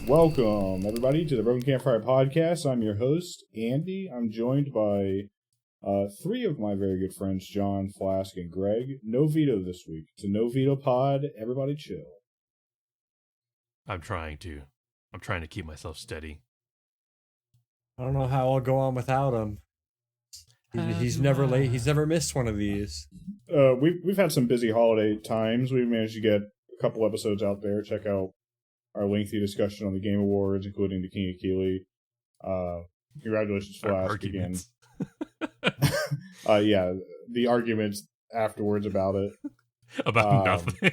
Welcome, everybody, to the Broken Campfire Podcast. I'm your host, Andy. I'm joined by three of my very good friends, John, Flask, and Greg. No veto this week. It's a no veto pod. Everybody chill. I'm trying to keep myself steady. I don't know how I'll go on without him. He's never late. He's never missed one of these. We've had some busy holiday times. We've managed to get a couple episodes out there. Check out our lengthy discussion on the Game Awards, including the King of Keeley. Congratulations, Flask, again. Yeah, the arguments afterwards about it. About nothing.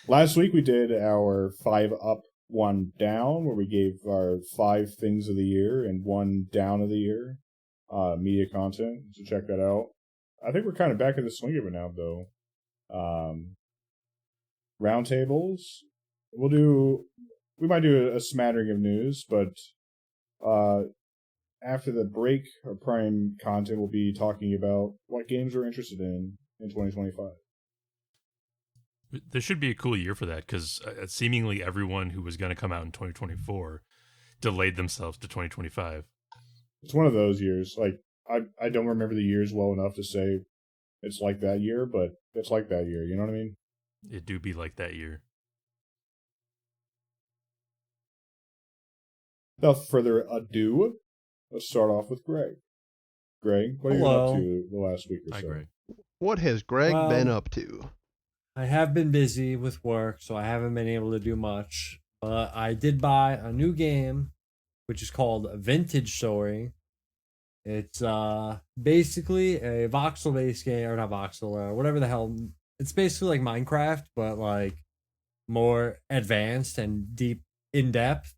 Last week we did our 5 up, 1 down, where we gave our 5 things of the year and 1 down of the year. Media content, so check that out. I think we're kind of back in the swing of it now, though. Roundtables. We might do a smattering of news, but after the break, our prime content will be talking about what games we're interested in 2025. This should be a cool year for that, because seemingly everyone who was going to come out in 2024 delayed themselves to 2025. It's one of those years. Like, I don't remember the years well enough to say it's like that year, but it's like that year. You know what I mean? It do be like that year. Without further ado, let's start off with Greg. Greg, what have you been up to the last week or so? Hi, Greg. What has Greg been up to? I have been busy with work, so I haven't been able to do much. But I did buy a new game, which is called Vintage Story. It's basically a voxel-based game, or not voxel, whatever the hell. It's basically like Minecraft, but like more advanced and deep, in-depth.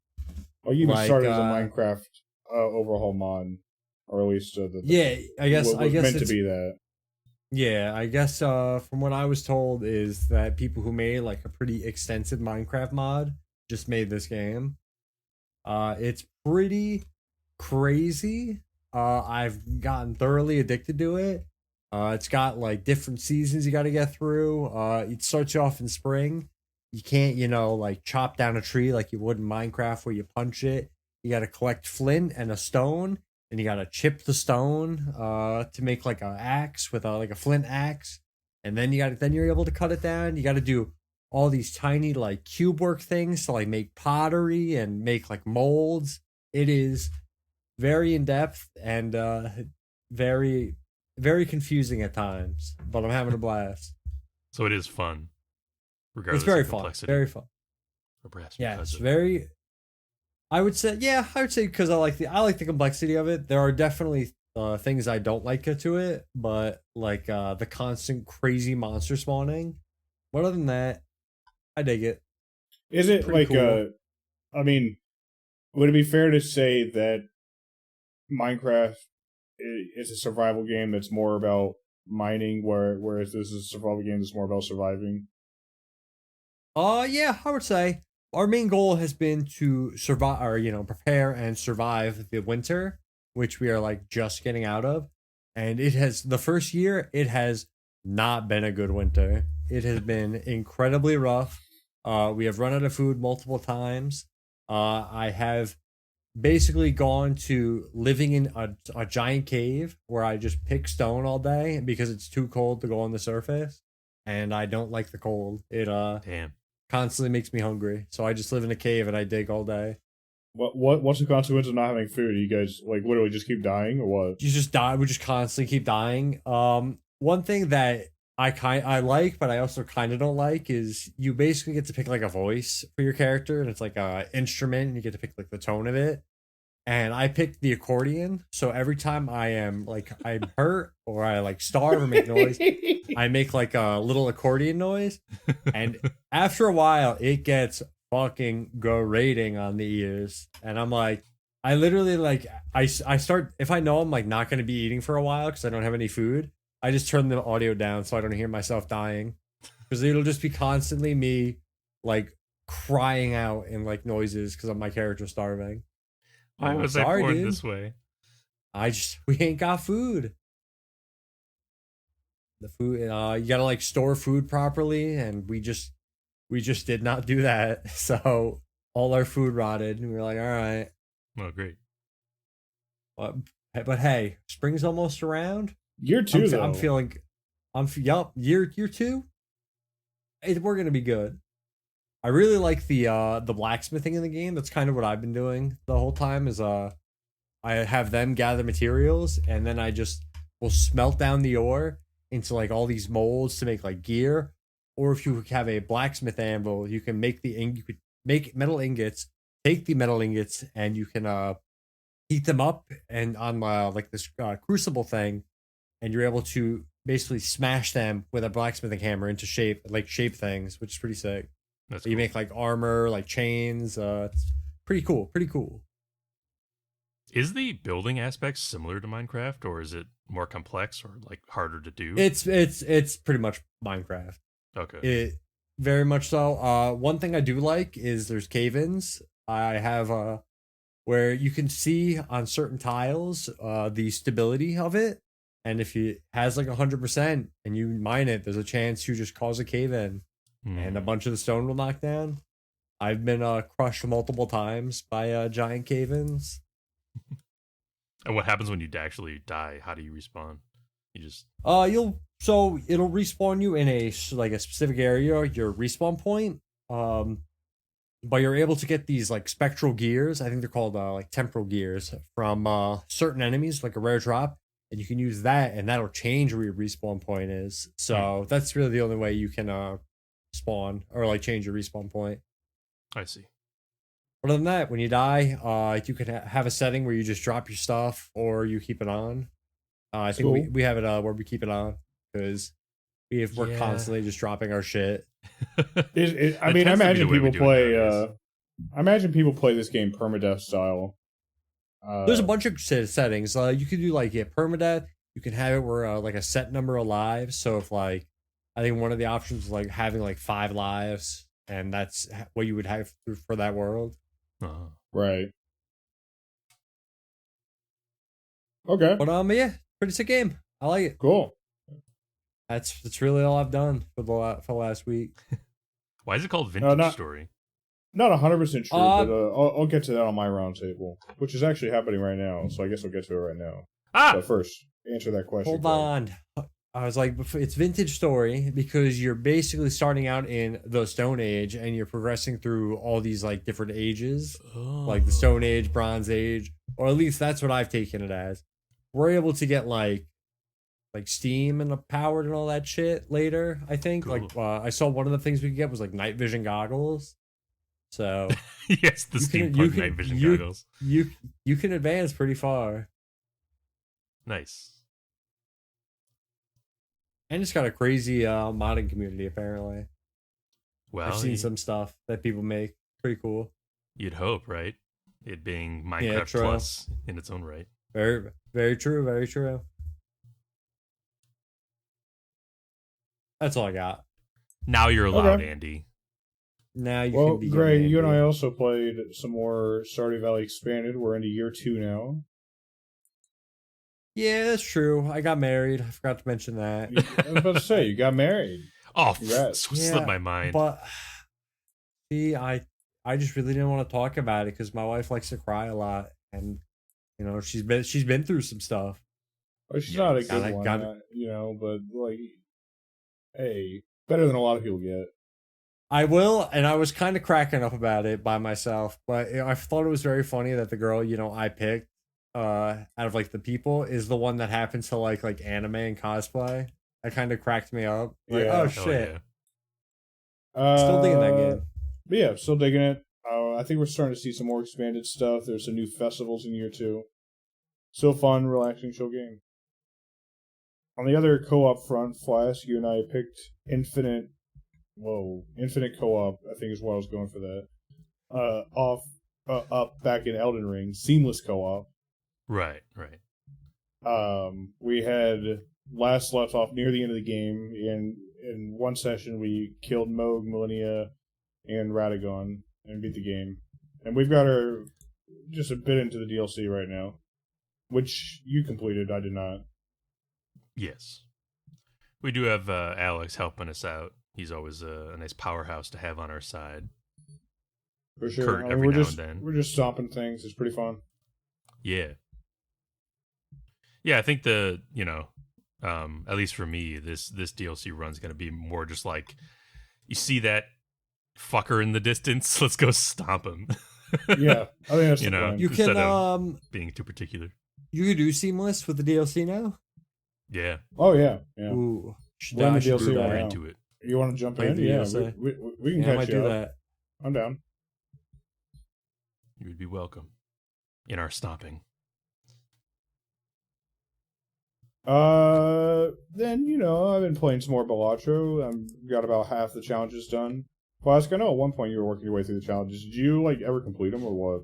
Oh, you even started as a Minecraft overhaul mod, or at least I guess meant it's to be that. Yeah, I guess from what I was told is that people who made like a pretty extensive Minecraft mod just made this game. It's pretty crazy. I've gotten thoroughly addicted to it. It's got like different seasons you got to get through. It starts you off in spring. You can't, like chop down a tree like you would in Minecraft where you punch it. You got to collect flint and a stone, and you got to chip the stone to make like an axe with like a flint axe, and then you're able to cut it down. You got to do all these tiny like cube work things to like make pottery and make like molds. It is very in depth and very, very confusing at times, but I'm having a blast. So it is fun. It's very fun. Very fun. Or perhaps it's very. I would say because I like the complexity of it. There are definitely things I don't like to it, but like the constant crazy monster spawning. But other than that, I dig it. Is it like cool. I mean, would it be fair to say that Minecraft is a survival game that's more about mining, whereas this is a survival game that's more about surviving? Yeah, I would say our main goal has been to survive, or prepare and survive the winter, which we are like just getting out of. And the first year, it has not been a good winter. It has been incredibly rough. We have run out of food multiple times. I have basically gone to living in a giant cave where I just pick stone all day because it's too cold to go on the surface, and I don't like the cold. It Damn. Constantly makes me hungry, so I just live in a cave and I dig all day. What's the consequence of not having food? You guys like literally just keep dying, or what? You just die. We just constantly keep dying. One thing that I like, but I also kind of don't like, is you basically get to pick like a voice for your character, and it's like a instrument, and you get to pick like the tone of it. And I picked the accordion, so every time I'm hurt or I like starve or make noise, I make like a little accordion noise. And after a while, it gets fucking grating on the ears. And I'm like, I literally like I start, if I know I'm like not gonna be eating for a while because I don't have any food, I just turn the audio down so I don't hear myself dying, because it'll just be constantly me like crying out in like noises because my character's starving. Why was I born this way? We ain't got food. The food, you gotta like store food properly, and we just did not do that. So all our food rotted, and we were like, all right, Oh, great. but hey, spring's almost around. Year 2 though. I'm feeling, yup, year 2. We're gonna be good. I really like the blacksmithing in the game. That's kind of what I've been doing the whole time. Is I have them gather materials, and then I just will smelt down the ore into like all these molds to make like gear. Or if you have a blacksmith anvil, you can make you could make metal ingots. Take the metal ingots, and you can heat them up and on like this crucible thing, and you're able to basically smash them with a blacksmithing hammer into shape things, which is pretty sick. That's You cool. make like armor, like chains. It's pretty cool. Pretty cool. Is the building aspect similar to Minecraft, or is it more complex or like harder to do? It's pretty much Minecraft. Okay. It very much so. One thing I do like is there's cave-ins. I have where you can see on certain tiles the stability of it, and if it has like 100% and you mine it, there's a chance you just cause a cave-in and a bunch of the stone will knock down. I've been crushed multiple times by giant cave-ins. And what happens when you actually die? How do you respawn? You just It'll respawn you in a specific area, your respawn point. But you're able to get these like spectral gears. I think they're called like temporal gears from certain enemies, like a rare drop, and you can use that, and that'll change where your respawn point is. So that's really the only way you can spawn or like change your respawn point. I see. Other than that, when you die, you can have a setting where you just drop your stuff or you keep it on. I think Cool. we have it where we keep it on because we're Yeah. constantly just dropping our shit. I That mean, I tends to be imagine the way we people do it play. nowadays. I imagine people play this game permadeath style. There's a bunch of settings. You can do like permadeath. You can have it where like a set number of lives. So if like I think one of the options is like having like 5 lives, and that's what you would have for that world. Uh-huh. right. Okay. But yeah, pretty sick game. I like it. Cool. That's really all I've done for the last week. Why is it called Vintage not- Story? Not 100% true, Uh, but I'll get to that on my roundtable, which is actually happening right now. So I guess I'll get to it right now. Ah! But first, answer that question. Hold Craig. on. I was like, it's vintage story because you're basically starting out in the Stone Age and you're progressing through all these like different ages, like the Stone Age, Bronze Age, or at least that's what I've taken it as. We're able to get like steam and powered and all that shit later. I think Cool. like I saw one of the things we could get was like night vision goggles. So Yes, the steampunk night vision goggles. you can advance pretty far, Nice. and it's got a crazy modding community apparently. Well, I've seen some stuff that people make. Pretty cool. you'd hope, right? It being Minecraft true. Plus in its own right. Very, very true. Very true. That's all I got. Now you're allowed, Okay. Andy. Now you Well, can be Gray, you and I Andy. also played some more Stardew Valley Expanded. We're into year 2 now. Yeah, that's true. I got married. I forgot to mention that. I was about to say, you got married. Oh, Congrats. slipped my mind. But see, I just really didn't want to talk about it because my wife likes to cry a lot, and you know she's been through some stuff. Well, she's not a Yes. good one, but like, hey, better than a lot of people get. I will, and I was kind of cracking up about it by myself, but I thought it was very funny that the girl I picked out of like the people is the one that happens to like anime and cosplay. That kind of cracked me up. Like, Yeah. oh Hell shit, yeah. still digging that game. But yeah, still digging it. I think we're starting to see some more expanded stuff. There's some new festivals in year 2. Still fun, relaxing, chill game. On the other co-op front, Flask, you and I picked Infinite co-op, I think is what I was going for that. Up back in Elden Ring, seamless co-op. Right. We had last left off near the end of the game. In one session, we killed Moog, Millennia, and Radagon and beat the game. And we've got her just a bit into the DLC right now, which you completed. I did not. Yes. We do have Alex helping us out. He's always a nice powerhouse to have on our side. For sure. Kurt I mean, every we're now just and then. we're just stomping things. It's pretty fun. Yeah. Yeah, I think at least for me, this DLC run's going to be more just like, you see that fucker in the distance, let's go stomp him. Yeah, I think that's You the know, plan. You instead can of being too particular. you can do seamless with the DLC now. Yeah, Oh yeah, yeah. Ooh, We're in I the should do DLC that. right we're now. into it. You want to jump Play in? the Yeah, DLC. we can Yeah, I catch might you do up. that. I'm down. You would be welcome in our stomping. Then I've been playing some more Balatro. I've got about half the challenges done. Flask, I know at one point you were working your way through the challenges. Did you ever complete them or what?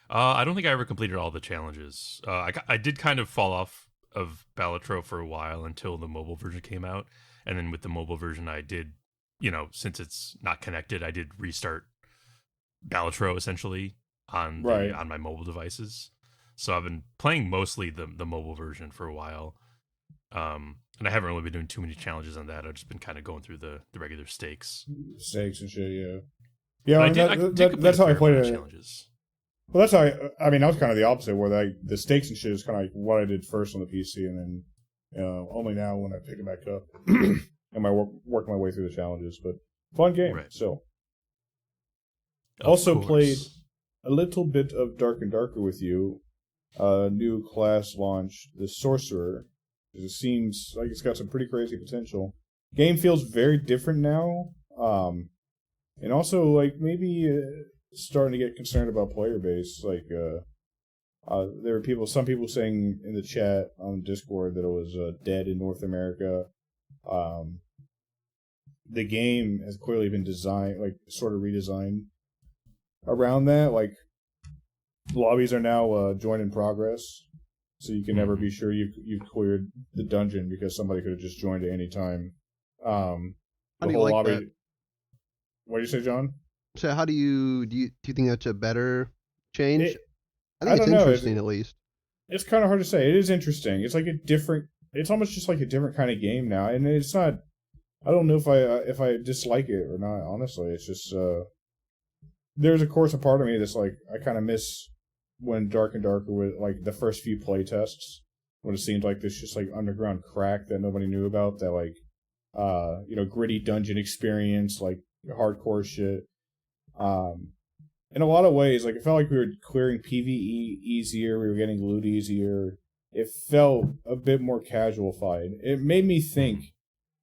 I don't think I ever completed all the challenges. I did kind of fall off of Balatro for a while until the mobile version came out, and then with the mobile version, I did, since it's not connected, I did restart Balatro essentially on Right. on my mobile devices. So I've been playing mostly the mobile version for a while, and I haven't really been doing too many challenges on that. I've just been kind of going through the regular stakes. Stakes and shit, yeah. Yeah, But I mean, I did complete that's a how I fair played amount of it. challenges. Well, that's how I mean, that was kind of the opposite, where the stakes and shit is kind of like what I did first on the PC, and then only now when I pick it back up, am I working my way through the challenges. But fun game, Right. still. Of Also course. played a little bit of Dark and Darker with you. New class launch, the Sorcerer. It seems like it's got some pretty crazy potential. Game feels very different now, and also maybe starting to get concerned about player base. There were some people saying in the chat on Discord that it was dead in North America. The game has clearly been designed, sort of redesigned around that. Lobbies are now join in progress, so you can never be sure you've cleared the dungeon because somebody could have just joined at any time. How do you like that? What did you say, John? So how do you think that's a better change? I think I it's don't know. interesting at least. It's kind of hard to say. It is interesting. It's it's almost just like a different kind of game now, and it's not. I don't know if I dislike it or not. Honestly, it's just there's of course a part of me that's I kind of miss when Dark and Darker was the first few play tests when it seemed like this just underground crack that nobody knew about, that gritty dungeon experience, hardcore shit. In a lot of ways, it felt like we were clearing PvE easier, we were getting loot easier. It felt a bit more casual-fied. It made me think,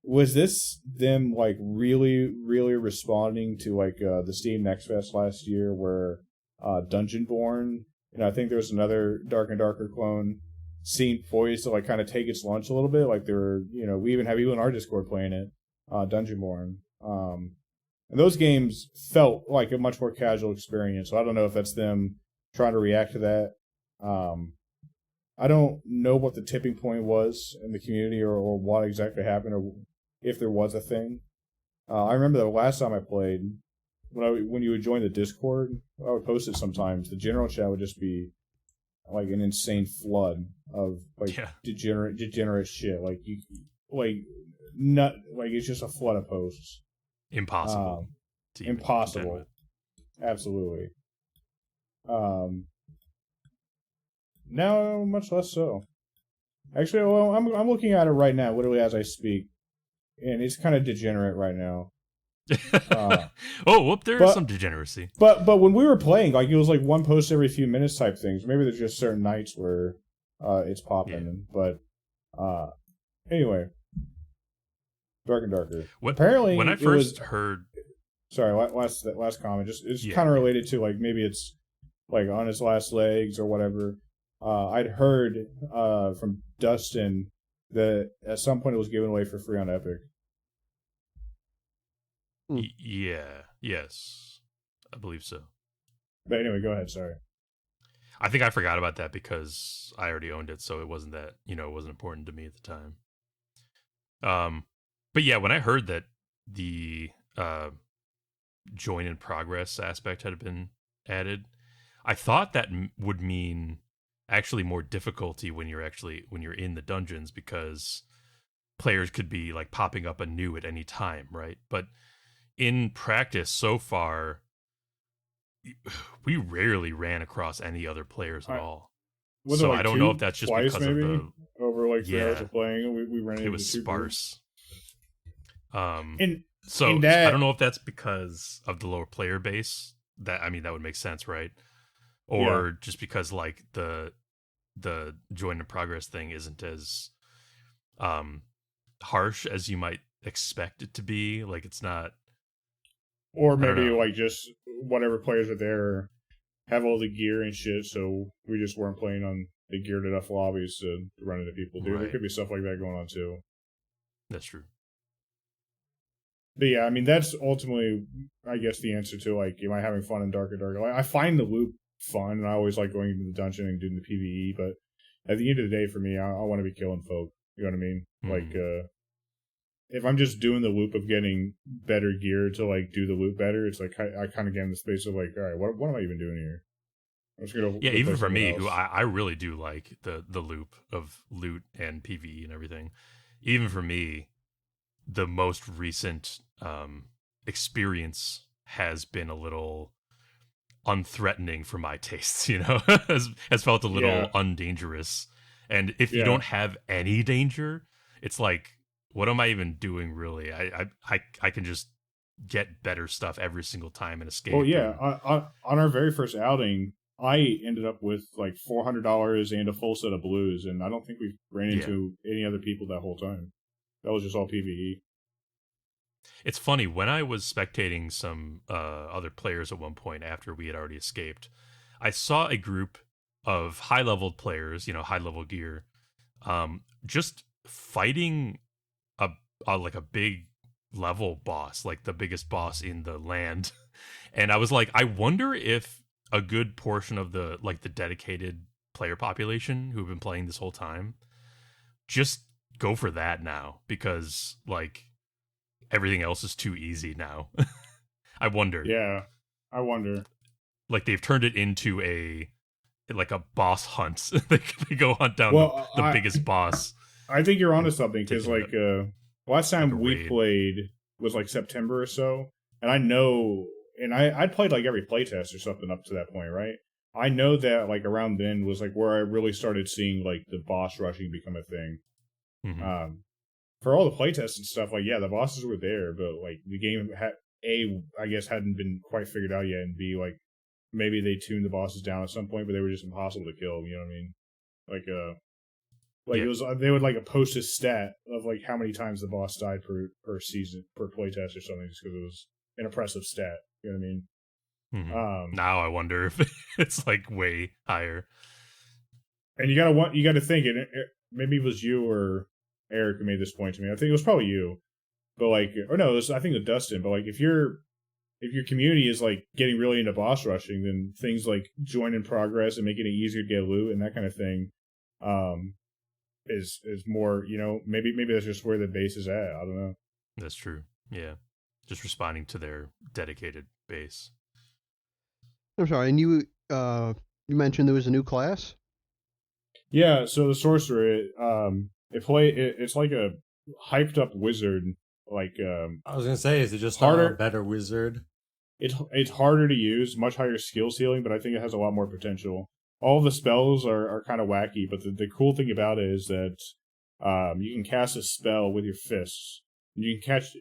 was this them really, really responding to the Steam Next Fest last year where Dungeonborn, I think there was another Dark and Darker clone, seemed poised to kind of take its lunch a little bit. They were, we even have people in our Discord playing it, Dungeonborn. And those games felt like a much more casual experience. So I don't know if that's them trying to react to that. I don't know what the tipping point was in the community or what exactly happened or if there was a thing. I remember the last time I played, when you would join the Discord, I would post it sometimes. The general chat would just be an insane flood of degenerate shit. It's just a flood of posts. Impossible. Impossible. Absolutely. Now, much less so. Actually, well, I'm looking at it right now, literally as I speak, and it's kind of degenerate right now. There is some degeneracy. But when we were playing, it was one post every few minutes type things. Maybe there's just certain nights where it's popping. Yeah. But anyway, Dark and Darker. Apparently, when I first heard, sorry, last comment. It's kind of related to maybe it's on its last legs or whatever. I'd heard from Dustin that at some point it was given away for free on Epic. Yes, I believe so. But anyway, go ahead. Sorry. I think I forgot about that because I already owned it, so it wasn't that it wasn't important to me at the time. But yeah, when I heard that the join in progress aspect had been added, I thought that would mean actually more difficulty when you're in the dungeons, because players could be popping up anew at any time, right? But in practice so far, we rarely ran across any other players at all. Was So it like I don't know if two, that's just twice because maybe of the over like 3 hours yeah, of playing? We ran into it was two groups. sparse. Um, And so I that don't know if that's because of the lower player base. That I mean, that would make sense, right? yeah, Or just because like the join in progress thing isn't as harsh as you might expect it to be. Like it's not. or I don't maybe know. like just whatever players are there have all the gear and shit, so we just weren't playing on the geared enough lobbies to run into people. Dude, there Right. could be stuff like that going on too. That's true. But yeah, I mean that's ultimately, I guess, the answer to like, am I having fun in Dark? Like, I find the loop fun, and I always like going into the dungeon and doing the PvE. But at the end of the day, for me, I want to be killing folk. You know what I mean? Like, if I'm just doing the loop of getting better gear to like do the loop better, it's like I kind of get in the space of like, all right, what am I even doing here? I'm just gonna Yeah, go even play for me, something who else. I really do like the loop of loot and PvE and everything. Even for me, the most recent experience has been a little unthreatening for my tastes, you know, has felt a Yeah, little undangerous. And if you yeah. don't have any danger, it's like, what am I even doing really? I can just get better stuff every single time and Well, escape. yeah. And On our very first outing, I ended up with like $400 and a full set of blues, and I don't think we ran yeah, into any other people that whole time. That was just all PVE. it's funny when I was spectating some other players at one point after we had already escaped, I saw a group of high level players, you know, high level gear, just fighting a, like a big level boss, like the biggest boss in the land. And I was like, I wonder if a good portion of the like the dedicated player population who've been playing this whole time just go for that now because like everything else is too easy now. I wonder. Yeah, I wonder. Like they've turned it into a like a boss hunt. They go hunt down Well, the biggest boss I think you're onto and something take because it like out last like a time we raid. played was like September or so, and I know, and I'd played like every playtest or something up to that point, right? I know that like around then was like where I really started seeing like the boss rushing become a thing. Hmm. For all the playtests and stuff, like yeah, the bosses were there, but like the game had I guess hadn't been quite figured out yet, and B, like maybe they tuned the bosses down at some point, but they were just impossible to kill. You know what I mean? Like Yeah. it was they would like post a stat of like how many times the boss died per season per playtest or something, just because it was an impressive stat. You know what I mean? Hmm. Now I wonder if it's like way higher. And you gotta think maybe it was you or Eric who made this point to me. I think it was probably you, but like or no, I think it was Dustin. But like if your community is like getting really into boss rushing, then things like join in progress and making it easier to get loot and that kind of thing, um, is more, maybe that's just where the base is at. I don't know. That's true. Yeah. Just responding to their dedicated base. I'm sorry, and you mentioned there was a new class. Yeah, so the sorcerer, it's like a hyped up wizard. Like I was gonna say, is it just a harder. better wizard? It's harder to use, much higher skill ceiling, but I think it has a lot more potential. All the spells are kind of wacky, but the cool thing about it is that you can cast a spell with your fists. You can catch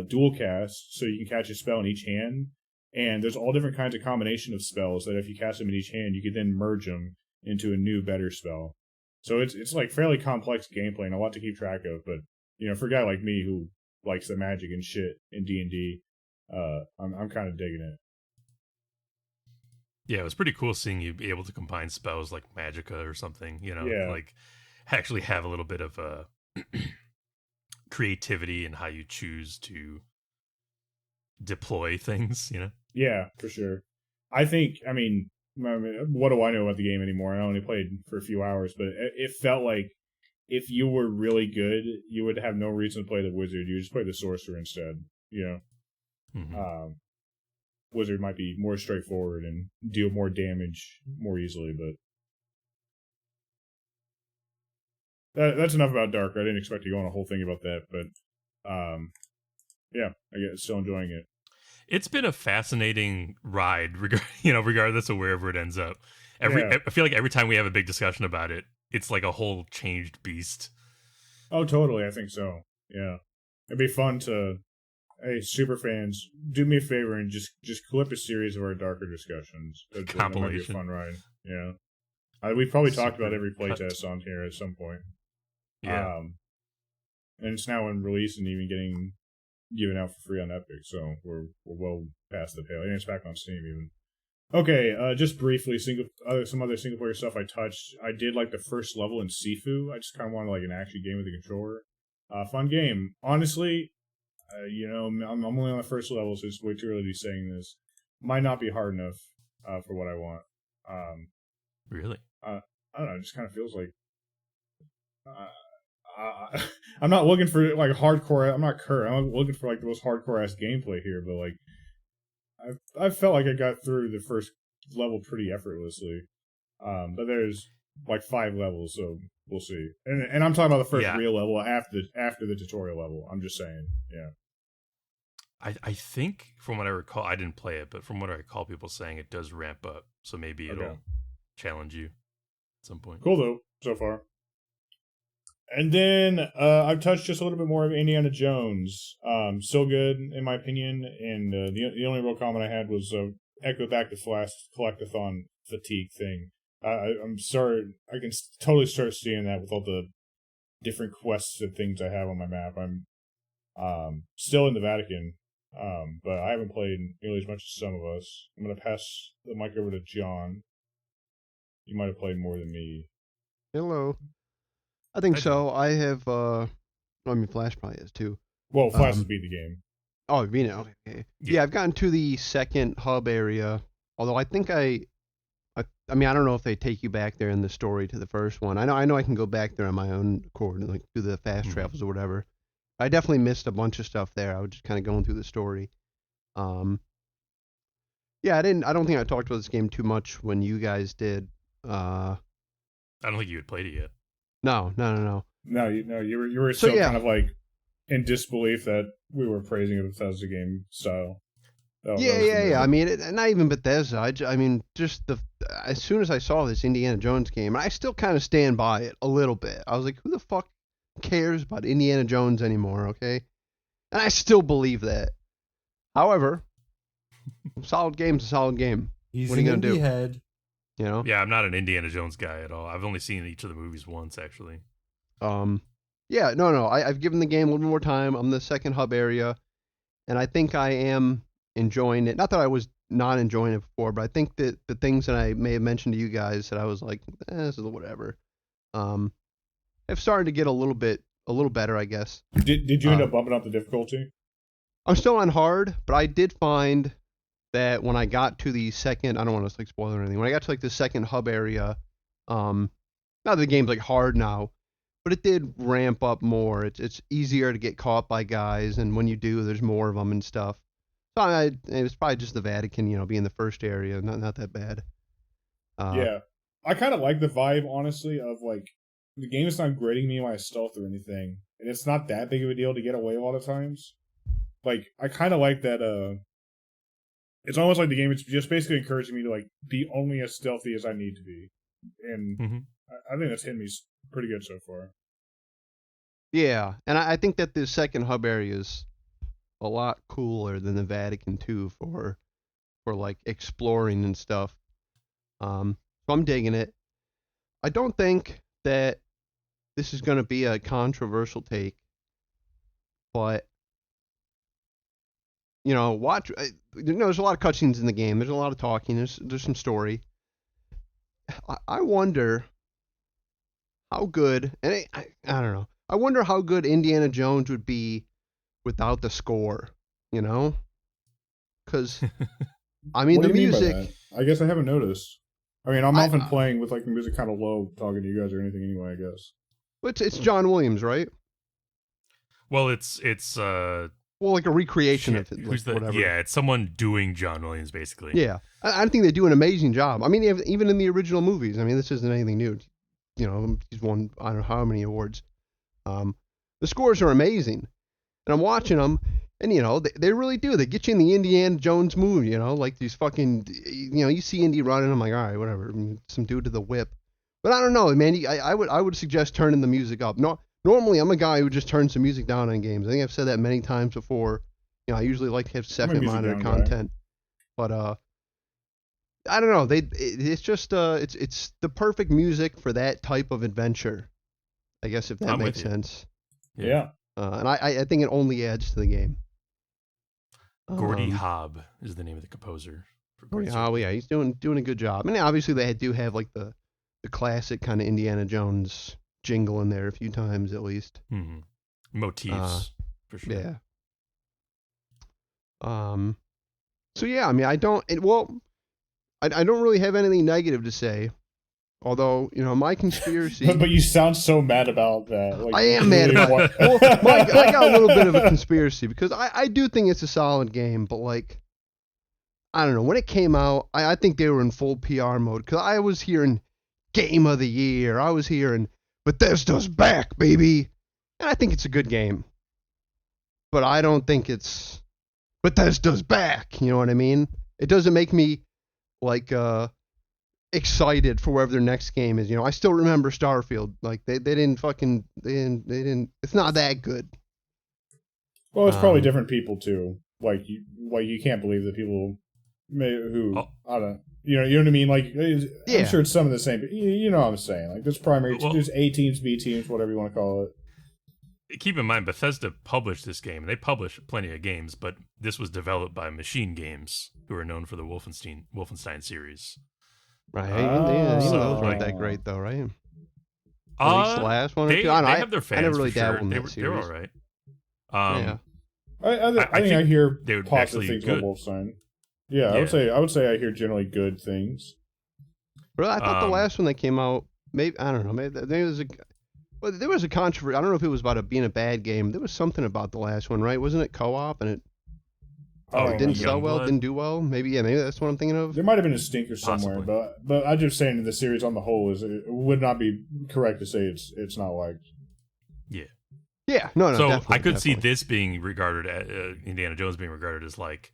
dual cast, so you can catch a spell in each hand. And there's all different kinds of combination of spells that if you cast them in each hand, you can then merge them into a new, better spell. So it's like fairly complex gameplay and a lot to keep track of. But for a guy like me who likes the magic and shit in D&D, I'm kind of digging it. Yeah, it was pretty cool seeing you be able to combine spells like magicka or something, Yeah, like actually have a little bit of creativity in how you choose to deploy things. yeah, for sure. I mean, what do I know about the game anymore? I only played for a few hours, but it felt like if you were really good, you would have no reason to play the wizard. You would just play the sorcerer instead. Hmm. Wizard might be more straightforward and deal more damage more easily, but that's enough about Dark. I didn't expect to go on a whole thing about that, but yeah, I guess still enjoying it. It's been a fascinating ride, regardless of wherever it ends up. I feel like every time we have a big discussion about it, it's like a whole changed beast. Oh, totally. I think so. Yeah, it'd be fun to. Hey, super fans, do me a favor and just clip a series of our darker discussions. That might be a fun ride. Yeah, we've probably talked about every playtest on here at some point. Yeah, and it's now in release and even getting given out for free on Epic, so we're well past the pale. And it's back on Steam even. Okay, just briefly, some other single player stuff I touched. I did like the first level in Sifu. I just kind of wanted like an action game with a controller. Fun game. Honestly, I'm only on the first level, so it's way too early to be saying this. Might not be hard enough for what I want. Really? I don't know. It just kind of feels like I'm not looking for like hardcore. I'm not Kurt. I'm looking for like the most hardcore ass gameplay here, but like I felt like I got through the first level pretty effortlessly. But there's like 5 levels, so we'll see. And I'm talking about the first real level after the tutorial level. I'm just saying, yeah. I think from what I recall, I didn't play it, but from what I recall, people saying it does ramp up, so maybe it'll challenge you at some point. Cool though, so far. And then I've touched just a little bit more of Indiana Jones. Still good in my opinion. And the only real comment I had was echo back to Flask collectathon fatigue thing. I'm sorry. I can totally start seeing that with all the different quests and things I have on my map. I'm still in the Vatican, but I haven't played nearly as much as some of us. I'm going to pass the mic over to John. You might have played more than me. Hello. I think so. I have, Flash probably has too. Well, Flash has beat the game. Oh, you know. Okay. Yeah, I've gotten to the second hub area, although I think I don't know if they take you back there in the story to the first one. I know I can go back there on my own accord and like do the fast travels or whatever. I definitely missed a bunch of stuff there. I was just kind of going through the story. Yeah, I don't think I talked about this game too much when you guys did. I don't think you had played it yet. No. No, you were still kind of like in disbelief that we were praising a Bethesda game style. Yeah. I mean, not even Bethesda. As soon as I saw this Indiana Jones game, I still kind of stand by it a little bit. I was like, who the fuck cares about Indiana Jones anymore, okay? And I still believe that. However, solid game's a solid game. He's what are you going to do? Head. You know? Yeah, I'm not an Indiana Jones guy at all. I've only seen each of the movies once, actually. Yeah, no. I've given the game a little more time. I'm the second hub area, and I think I am enjoying it. Not that I was not enjoying it before, but I think that the things that I may have mentioned to you guys that I was like, this is whatever, have started to get a little better, I guess. Did you end up bumping up the difficulty? I'm still on hard, but I did find that when I got to the second, I don't want to like spoil or anything. When I got to like the second hub area, not that the game's like hard now, but it did ramp up more. It's easier to get caught by guys, and when you do, there's more of them and stuff. So it was probably just the Vatican, being the first area, not that bad. Yeah, I kind of like the vibe, honestly, of like the game is not grading me my stealth or anything, and it's not that big of a deal to get away a lot of times. Like I kind of like that. It's almost like the game is just basically encouraging me to like be only as stealthy as I need to be, and I think that's hitting me pretty good so far. Yeah, and I think that the second hub area is a lot cooler than the Vatican too for like exploring and stuff. So I'm digging it. I don't think that this is going to be a controversial take, but watch. There's a lot of cutscenes in the game. There's a lot of talking. There's some story. I wonder how good, and I don't know. I wonder how good Indiana Jones would be without the score. Because I mean What the do you music. mean by that? I guess I haven't noticed. I mean, I'm often playing with like the music kind of low, talking to you guys or anything anyway. I guess. It's John Williams, right? Well, it's like a recreation of it. Who's whatever. Yeah, it's someone doing John Williams, basically. Yeah, I think they do an amazing job. I mean, even in the original movies. I mean, this isn't anything new. He's won I don't know how many awards. The scores are amazing, and I'm watching them, And, they really do. They get you in the Indiana Jones mood, like these fucking, you see Indy running. I'm like, all right, whatever. Some dude to the whip. But I don't know, man. I would suggest turning the music up. No, normally, I'm a guy who just turns the music down on games. I think I've said that many times before. I usually like to have second monitor content. But, I don't know. It's just, it's the perfect music for that type of adventure. I guess if that makes sense. Yeah. And I think it only adds to the game. Gordy Hobb is the name of the composer. Gordy Hobb, yeah, he's doing a good job. And obviously they do have like the classic kind of Indiana Jones jingle in there a few times at least. Mm-hmm. Motifs, for sure. Yeah. So yeah, I mean, I don't really have anything negative to say. Although, my conspiracy... But you sound so mad about that. Like, I am mad about it. Well, I got a little bit of a conspiracy because I do think it's a solid game, but like, I don't know. When it came out, I think they were in full PR mode because I was hearing Game of the Year. I was hearing Bethesda's back, baby. And I think it's a good game. But I don't think it's Bethesda's back. You know what I mean? It doesn't make me like... excited for whatever their next game is. I still remember Starfield. Like they didn't it's not that good. Well, it's probably different people too. Like you can't believe that people I don't you know what I mean? Like I'm sure it's some of the same, but you know what I'm saying. Like there's there's A teams, B teams, whatever you want to call it. Keep in mind, Bethesda published this game, and they publish plenty of games, but this was developed by Machine Games, who are known for the Wolfenstein series. Right, those weren't that great though, right? At least the last one or two. They have their fans. I never really for dabbled sure. in that series. They're all right. I think I hear they would positive things about Wolfenstein. Yeah, I would say I hear generally good things. Really, I thought the last one that came out, maybe I don't know, maybe there was a controversy. I don't know if it was about it being a bad game. There was something about the last one, right? Wasn't it co-op and it? It didn't sell well, didn't do well. Maybe that's what I'm thinking of. There might have been a stinker somewhere, but I'm just saying the series on the whole it would not be correct to say it's not liked. Yeah. Yeah, no. So I could see this being regarded as Indiana Jones being regarded as like,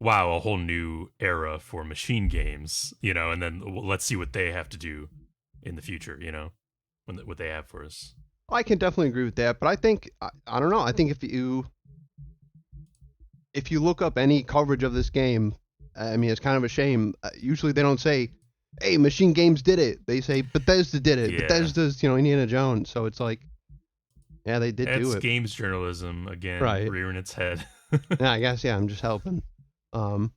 wow, a whole new era for machine games, and then let's see what they have to do in the future, what they have for us. I can definitely agree with that, but I think I don't know. I think if you look up any coverage of this game, I mean, it's kind of a shame. Usually they don't say, hey, Machine Games did it. They say Bethesda did it. Yeah. Bethesda's, Indiana Jones. So it's like, yeah, they did do it. It's games journalism, again, rearing its head. Yeah, I guess, I'm just helping. But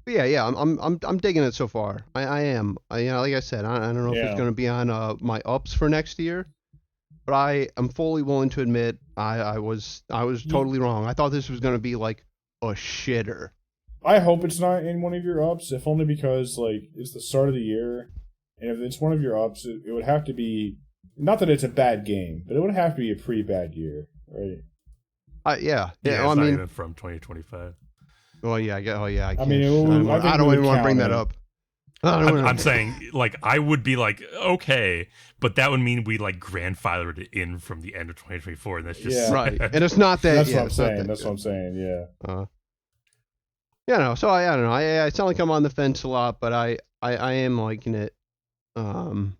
yeah, I'm digging it so far. I am. Like I said, I don't know if it's going to be on my ups for next year. But I am fully willing to admit I was totally wrong. I thought this was going to be like a shitter. I hope it's not in one of your ups, if only because like it's the start of the year, and if it's one of your ups, it would have to be not that it's a bad game, but it would have to be a pretty bad year, right? Yeah. It's not even from 2025. Well, yeah. I can't. I mean, I don't even want to bring that up. I'm saying, like, I would be like, okay, but that would mean we like grandfathered it in from the end of 2024, and that's just right. And it's not that. That's what I'm saying. That's what I'm saying. Yeah. So I don't know. I sound like I'm on the fence a lot, but I am liking it. And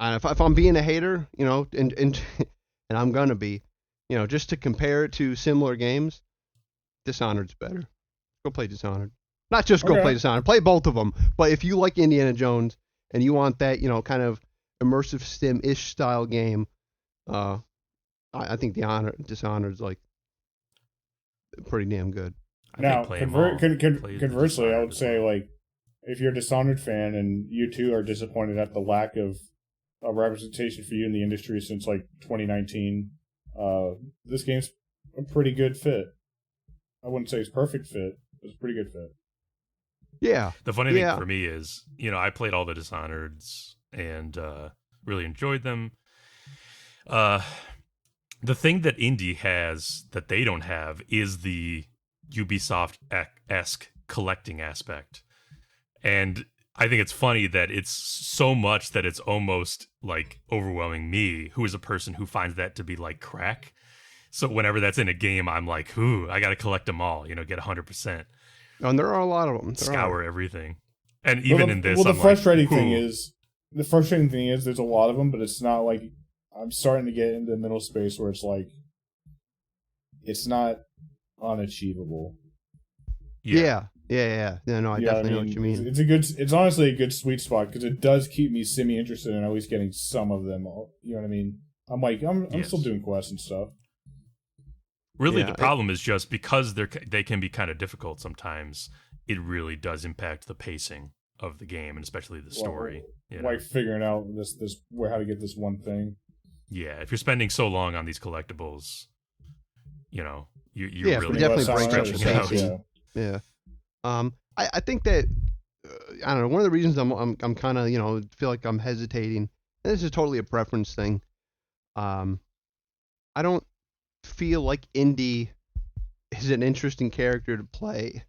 if I'm being a hater, and I'm gonna be, just to compare it to similar games, Dishonored's better. Go play Dishonored. Not just go play Dishonored, play both of them. But if you like Indiana Jones and you want that, kind of immersive sim-ish style game, I think Dishonored's like pretty damn good. Now, conversely, I would say like if you're a Dishonored fan and you too are disappointed at the lack of representation for you in the industry since like 2019, this game's a pretty good fit. I wouldn't say it's perfect fit, but it's a pretty good fit. Yeah. The funny thing for me is, I played all the Dishonoreds and really enjoyed them. The thing that indie has that they don't have is the Ubisoft-esque collecting aspect. And I think it's funny that it's so much that it's almost like overwhelming me, who is a person who finds that to be like crack. So whenever that's in a game, I'm like, ooh, I got to collect them all, get 100%. And there are a lot of them. Scour everything. And even in this, the I'm frustrating like, thing is, there's a lot of them, but it's not like I'm starting to get into the middle space where it's like, it's not unachievable. Yeah. No, I definitely know what you mean. It's honestly a good sweet spot because it does keep me semi-interested in at least getting some of them. You know what I mean? I'm like, I'm still doing quests and stuff. Really, the problem is just because they can be kind of difficult sometimes, it really does impact the pacing of the game, and especially the story. Like figuring out how to get this one thing. Yeah, if you're spending so long on these collectibles, you're really definitely stretching it out. Yeah. I think that I don't know. One of the reasons I'm kind of feel like I'm hesitating, and this is totally a preference thing. I don't feel like Indy is an interesting character to play.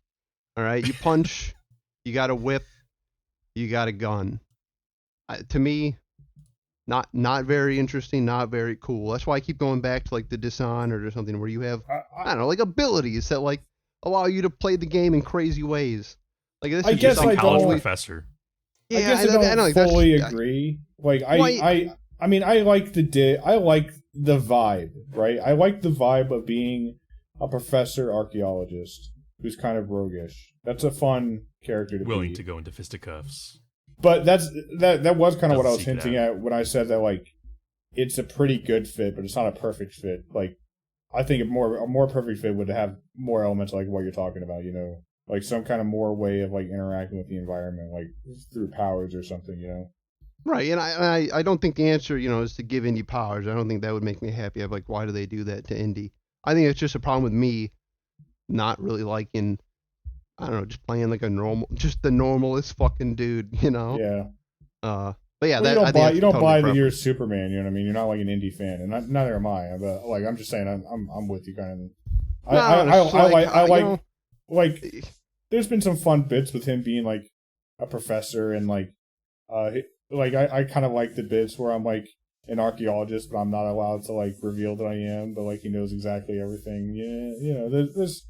All right, you punch, you got a whip, you got a gun. To me, not very interesting, not very cool. That's why I keep going back to like the Dishonored or something where you have I don't know, like abilities that like allow you to play the game in crazy ways. Like this is just a college professor. Yeah, I guess I don't fully agree. Like I mean, I like the vibe, right? I like the vibe of being a professor archaeologist who's kind of roguish. That's a fun character to be. Willing to go into fisticuffs. But that was kind of what I was hinting at when I said that, like, it's a pretty good fit, but it's not a perfect fit. Like, I think a more perfect fit would have more elements like what you're talking about, like some kind of more way of like interacting with the environment, like through powers or something, Right, and I don't think the answer, is to give Indy powers. I don't think that would make me happy. I'm like, why do they do that to Indy? I think it's just a problem with me not really liking, I don't know, just playing like the normalest fucking dude, Yeah. But yeah, you don't buy that you're Superman. You know what I mean? You're not like an Indy fan, and neither am I. But like, I'm just saying, I'm with you kind of. I like. There's been some fun bits with him being like a professor and like I kind of like the bits where I'm like an archaeologist, but I'm not allowed to like reveal that I am, but like he knows exactly everything. Yeah, there's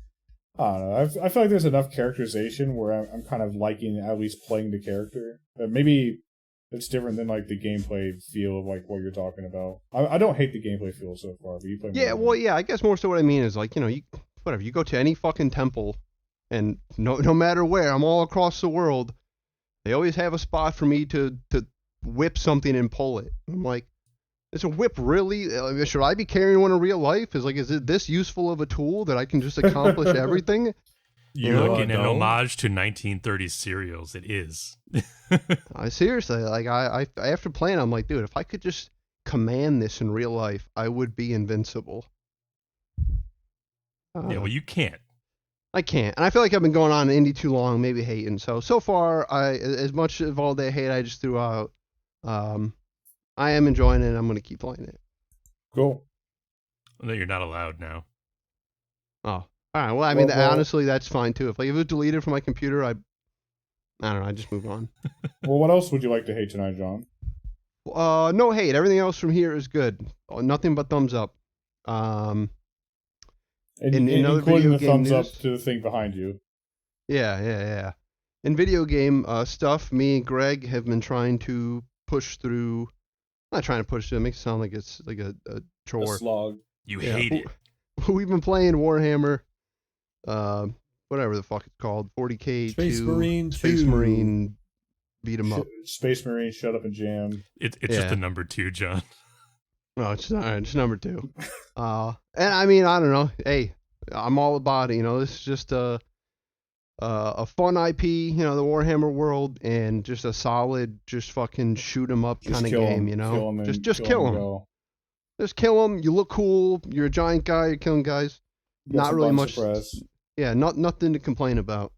I don't know. I feel like there's enough characterization where I'm kind of liking at least playing the character. But maybe it's different than like the gameplay feel of like what you're talking about. I don't hate the gameplay feel so far, but you play. Yeah, well, yeah. I guess more so what I mean is like you go to any fucking temple, and no matter where, I'm all across the world. They always have a spot for me to whip something and pull it. I'm like, is a whip really? Should I be carrying one in real life? Is it this useful of a tool that I can just accomplish everything? You're looking at an homage to 1930s serials. It is. Seriously, like I after playing, I'm like, dude, if I could just command this in real life, I would be invincible. Yeah, well, you can't. I can't, and I feel like I've been going on in Indie too long, maybe hating. So far, as much of all day hate I just threw out, I am enjoying it. And I'm going to keep playing it. Cool. No, you're not allowed now. Oh, all right. Well, I mean, honestly, that's fine too. If it was deleted from my computer, I don't know. I just move on. Well, what else would you like to hate tonight, John? No hate. Everything else from here is good. Nothing but thumbs up. Including the thumbs up to the thing behind you. Yeah. In video game stuff, me and Greg have been trying to push through. Not trying to push through. It makes it sound like it's like a chore. A slog. You hate it. We've been playing Warhammer, whatever the fuck it's called, 40K Space Marine 2. Space Marine beat 'em up. Space Marine, shut up and jam. It's just the number 2, John. No, it's not. It's number 2. And I mean, I don't know. Hey, I'm all about it. This is just a fun IP. The Warhammer world, and just a solid, just fucking shoot 'em up kind of game. Just kill 'em. Just kill them. You look cool. You're a giant guy. You're killing guys. Not really much. Yeah, nothing to complain about.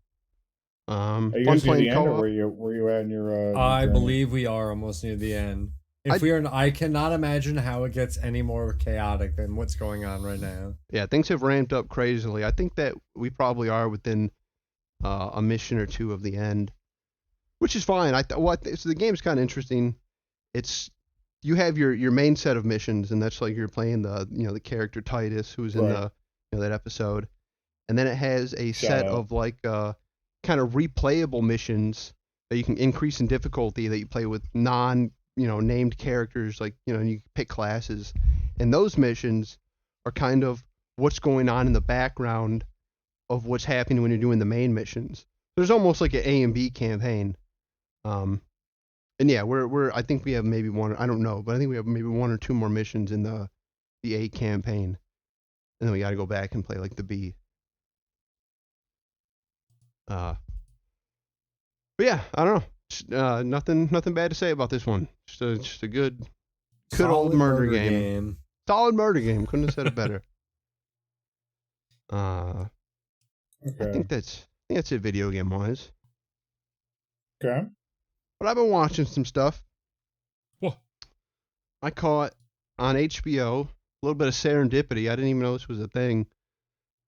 Are you guys near the end, or where you at in your? I believe we are almost near the end. I cannot imagine how it gets any more chaotic than what's going on right now. Yeah, things have ramped up crazily. I think that we probably are within a mission or two of the end. which is fine. So the game's kind of interesting. It's you have your main set of missions, and that's like you're playing the character Titus, who's in Right. that episode, and then it has a Shout set out. of like kind of replayable missions that you can increase in difficulty that you play with named characters, like you pick classes, and those missions are kind of what's going on in the background of what's happening when you're doing the main missions. There's almost like an A and B campaign. And yeah, I think we have maybe one, I don't know, but I think we have maybe one or two more missions in the A campaign. And then we got to go back and play like the B. But yeah, I don't know. Nothing bad to say about this one. Just a good old Solid murder game. Solid murder game. Couldn't have said it better. I Okay. think that's it video game wise. Okay. But I've been watching some stuff. Whoa. I caught on HBO a little bit of serendipity. I didn't even know this was a thing.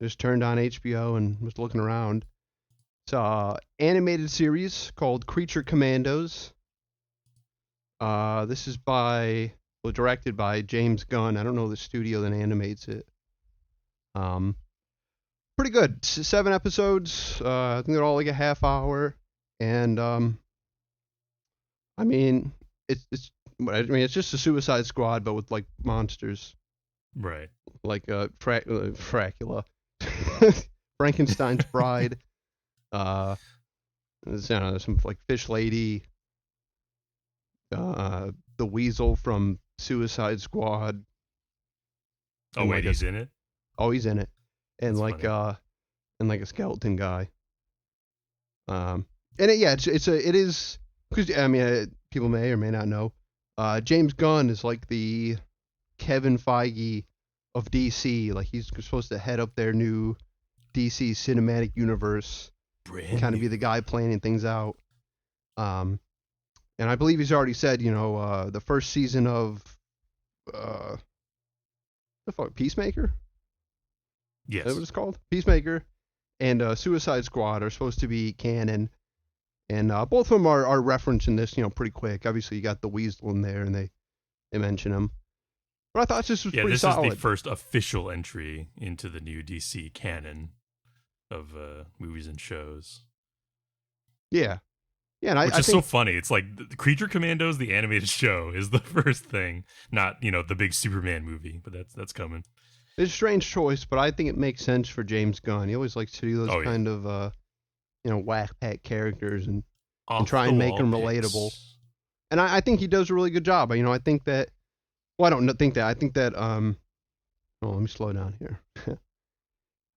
Just turned on HBO and was looking around. It's an animated series called Creature Commandos. This is directed by James Gunn. I don't know the studio that animates it. Pretty good. 7 episodes. I think they're all like a half hour, and I mean, it's just a Suicide Squad, but with like monsters, Right. like Fracula, Frankenstein's Bride, there's, some like Fish Lady, the Weasel from Suicide Squad. Oh And wait, like he's in it. Oh, he's in it, and That's like funny. and like a skeleton guy. And it is because I mean people may or may not know. James Gunn is like the Kevin Feige of DC. Like he's supposed to head up their new DC cinematic universe, kind of be the guy planning things out. And I believe he's already said, the first season of Peacemaker. Yes. Is that what it's called? Peacemaker and Suicide Squad are supposed to be canon, and both of them are referenced in this, pretty quick. Obviously, you got the Weasel in there, and they mention him. But I thought this was pretty solid. Is the first official entry into the new DC canon of movies and shows. Yeah, and Which I is think, so funny. It's like the Creature Commandos, the animated show, is the first thing, not the big Superman movie, but that's coming. it's a strange choice, but I think it makes sense for James Gunn. He always likes to do those kind of whack pack characters and try and make them relatable. And I think he does a really good job. I think that. Well, I don't think that. I think that. Oh, let me slow down here.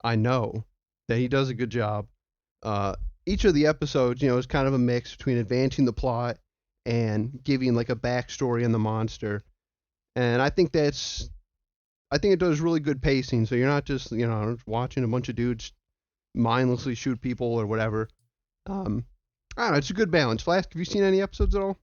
I know that he does a good job. Each of the episodes, is kind of a mix between advancing the plot and giving like a backstory on the monster. And I think it does really good pacing. So you're not just watching a bunch of dudes mindlessly shoot people or whatever. I don't know. It's a good balance. Flask, have you seen any episodes at all?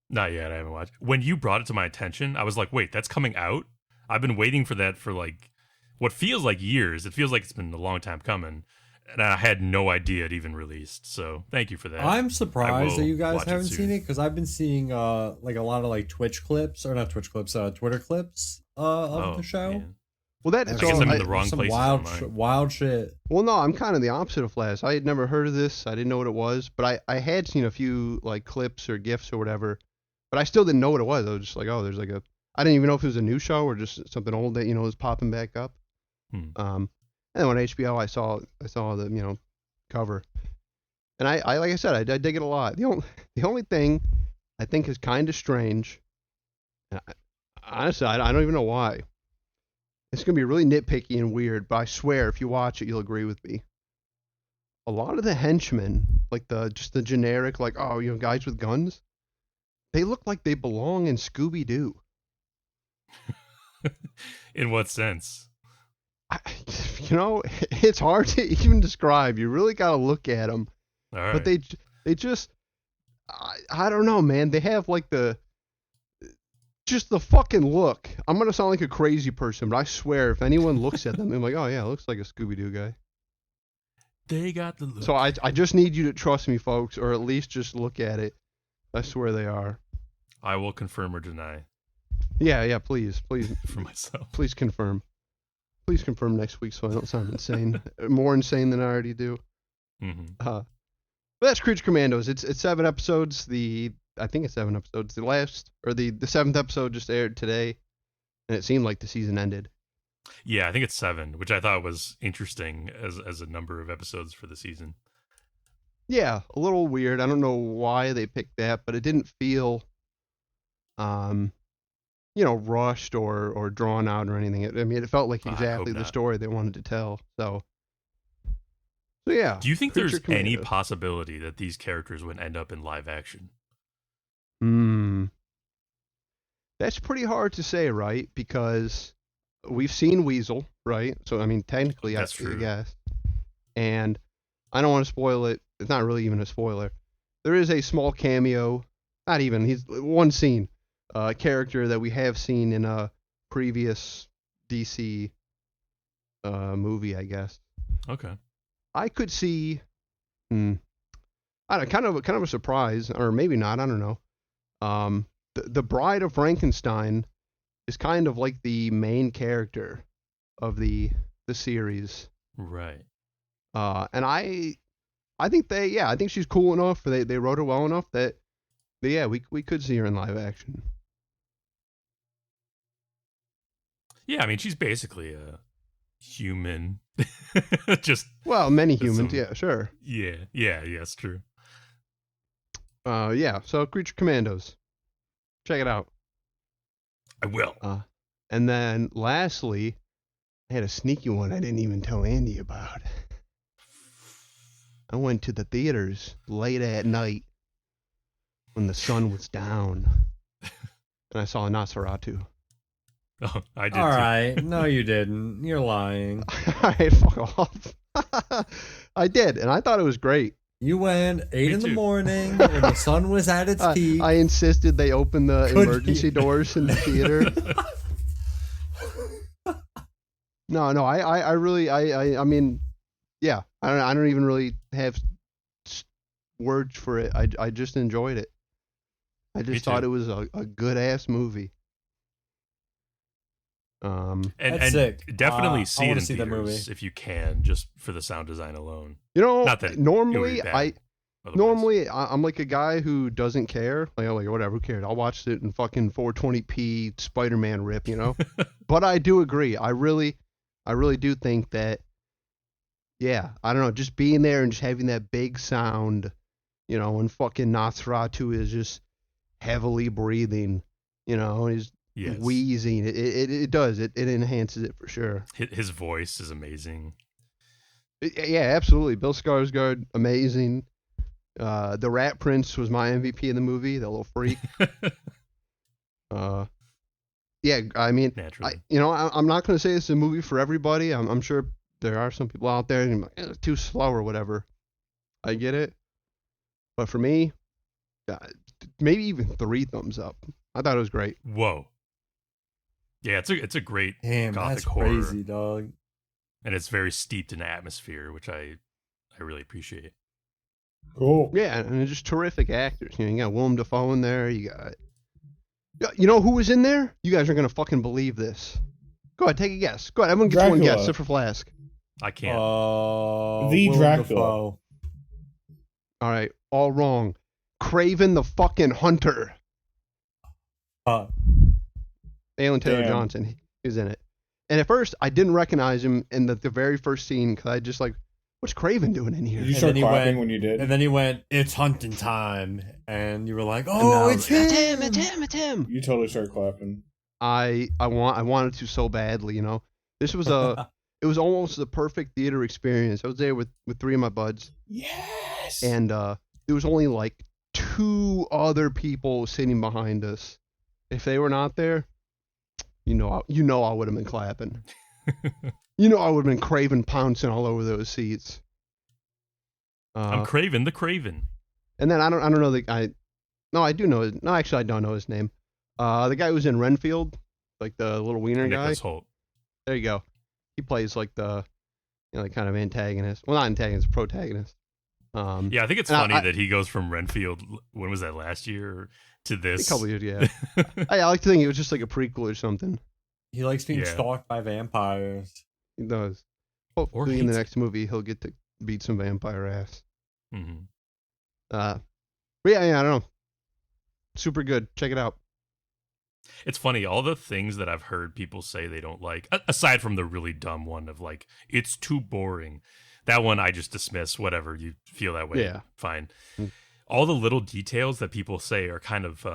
Not yet. I haven't watched. When you brought it to my attention, I was like, wait, that's coming out? I've been waiting for that for like what feels like years. It feels like it's been a long time coming. And I had no idea it even released. So thank you for that. I'm surprised that you guys watch it haven't soon. seen it because I've been seeing like a lot of like Twitch clips or not Twitch clips, Twitter clips of the show. Man. Well, that's I guess I'm in the wrong some places wild, on mine. wild shit. Well, no, I'm kind of the opposite of Flash. I had never heard of this. I didn't know what it was, but I had seen a few like clips or GIFs or whatever, but I still didn't know what it was. I was just like, oh, there's like I didn't even know if it was a new show or just something old that was popping back up. And then on HBO, I saw the cover, and I like I said, I dig it a lot. The only thing I think is kind of strange, and honestly, I don't even know why. It's going to be really nitpicky and weird, but I swear if you watch it, you'll agree with me. A lot of the henchmen, like the generic, like, guys with guns, they look like they belong in Scooby-Doo. In what sense? It's hard to even describe. You really got to look at them. All right. But they just, I don't know, man. They have like just the fucking look. I'm going to sound like a crazy person, but I swear if anyone looks at them, they're like, oh yeah, it looks like a Scooby-Doo guy. They got the look. So I just need you to trust me, folks, or at least just look at it. I swear they are. I will confirm or deny Yeah, please, for myself. please confirm. Please confirm next week so I don't sound insane. More insane than I already do. Mm-hmm. But that's Creature Commandos. It's 7 episodes. I think it's 7 episodes. The 7th episode just aired today, and it seemed like the season ended. Yeah, I think it's 7, which I thought was interesting as a number of episodes for the season. Yeah, a little weird. I don't know why they picked that, but it didn't feel, rushed or drawn out or anything. It felt like exactly the story they wanted to tell. So yeah. Do you think Creature there's any Commandos. possibility that these characters would end up in live action? That's pretty hard to say, right? Because we've seen Weasel, right? So, technically, That's I true. guess. And I don't want to spoil it. It's not really even a spoiler. There is a small cameo, not even, he's one scene, character that we have seen in a previous DC movie, I guess. Okay. I could see, I don't know, kind of a surprise, or maybe not, I don't know. The Bride of Frankenstein is kind of like the main character of the series. Right. And I think I think she's cool enough. They wrote her well enough that we could see her in live action. Yeah, she's basically a human. Just many humans, yeah, sure. Yeah, it's true. So Creature Commandos. Check it out. I will. And then lastly, I had a sneaky one I didn't even tell Andy about. I went to the theaters late at night when the sun was down, and I saw a Nosferatu. Oh, I did. All too. right. No, you didn't. You're lying. All right, fuck off. I did, and I thought it was great. You went 8 Me in the too. morning when the sun was at its peak. I insisted they open the Couldn't emergency you? doors in the theater. No, I really, I mean, yeah, I don't even really have words for it. I just enjoyed it. I just thought too. it was a good ass movie. And That's sick. definitely I see it wanna in see that theaters if you can, just for the sound design alone. Not that normally it would be bad otherwise. normally I'm like a guy who doesn't care. Like whatever, who cares? I'll watch it in fucking 420p Spider-Man rip, But I do agree. I really do think that, yeah, I don't know, just being there and just having that big sound, and fucking Nosferatu is just heavily breathing, and he's Yes. wheezing. It does. It enhances it for sure. His voice is amazing. Yeah, absolutely. Bill Skarsgård, amazing. The Rat Prince was my MVP in the movie, that little freak. Yeah, Naturally. I'm not going to say it's a movie for everybody. I'm sure there are some people out there and it's too slow or whatever. I get it. But for me, maybe even 3 thumbs up. I thought it was great. Whoa. Yeah, it's a great Damn, gothic that's horror, crazy, dog. and it's very steeped in atmosphere, which I really appreciate. Cool. Yeah, and they're just terrific actors. You got Willem Dafoe in there. You got, you know who was in there? You guys are gonna fucking believe this. Go ahead, take a guess. Go ahead, everyone gets one Dracula. guess, except for Flask. I can't. The Willem Dracula. Dafoe. All right, all wrong. Craven the fucking Hunter. Alan Taylor Damn. Johnson is in it. And at first, I didn't recognize him in the very first scene because I just like, what's Craven doing in here? Did you And start then he clapping went- when you did? And then he went, "It's hunting time," and you were like, And "Oh, I it's was like, him! It's him! You totally started clapping. I wanted to so badly, This was it was almost the perfect theater experience. I was there with 3 of my buds, Yes. and there was only like 2 other people sitting behind us. If they were not there, I would have been clapping. I would have been Craven pouncing all over those seats. I'm Craven the Craven. And then I don't know the guy. No, I do know his. No, actually, I don't know his name. The guy who's in Renfield, like the little wiener guy. Nicholas Holt. There you go. He plays like the like kind of antagonist. Well, not antagonist, protagonist. Yeah, I think it's funny that he goes from Renfield. When was that, last year, to this? A couple years, yeah. I like to think it was just like a prequel or something. He likes being stalked by vampires. He does. Hopefully, in the next movie, he'll get to beat some vampire ass. Mm-hmm. But yeah, I don't know. Super good. Check it out. It's funny, all the things that I've heard people say they don't like, aside from the really dumb one of like, it's too boring. That one I just dismiss. Whatever, you feel that way, fine. All the little details that people say are kind of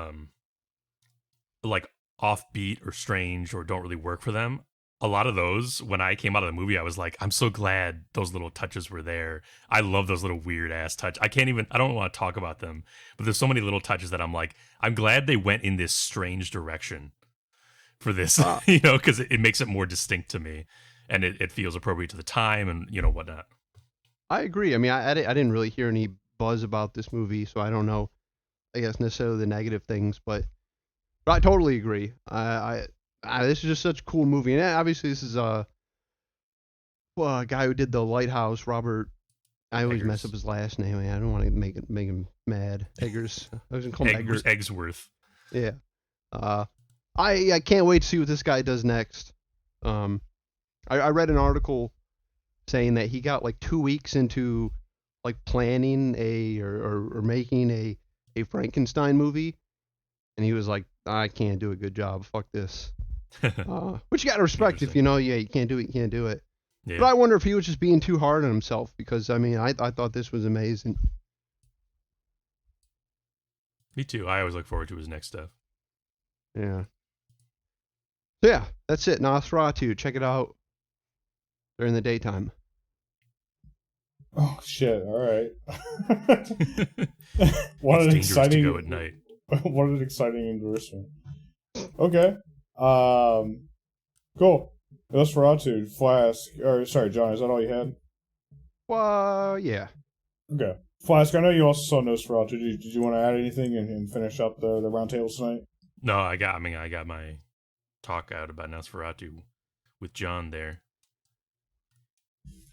like offbeat or strange or don't really work for them. A lot of those, when I came out of the movie, I was like, I'm so glad those little touches were there. I love those little weird ass touches. I don't want to talk about them, but there's so many little touches that I'm like, I'm glad they went in this strange direction for this, because it makes it more distinct to me, and it feels appropriate to the time and whatnot. I agree. I mean, I didn't really hear any buzz about this movie, so I don't know, I guess, necessarily the negative things, but I totally agree. This is just such a cool movie, and obviously this is a guy who did The Lighthouse, Robert. I always mess up his last name. I don't want to make him mad. Eggers. I was gonna call him Eggers. Eggsworth. Yeah. I can't wait to see what this guy does next. I read an article saying that he got like 2 weeks into like planning or making a Frankenstein movie, and he was like, I can't do a good job. Fuck this. Which you gotta respect. If you can't do it, you can't do it. Yeah. But I wonder if he was just being too hard on himself, because I mean, I thought this was amazing. Me too. I always look forward to his next stuff. Yeah. So yeah, that's it. Nosferatu. Check it out during the daytime. Oh shit! All right. What an exciting to go at night. What an exciting endorsement. Okay. Cool. Nosferatu, Flask, sorry, John, is that all you had? Well, yeah. Okay. Flask, I know you also saw Nosferatu. Did you want to add anything and finish up the roundtable tonight? No, I got my talk out about Nosferatu with John there.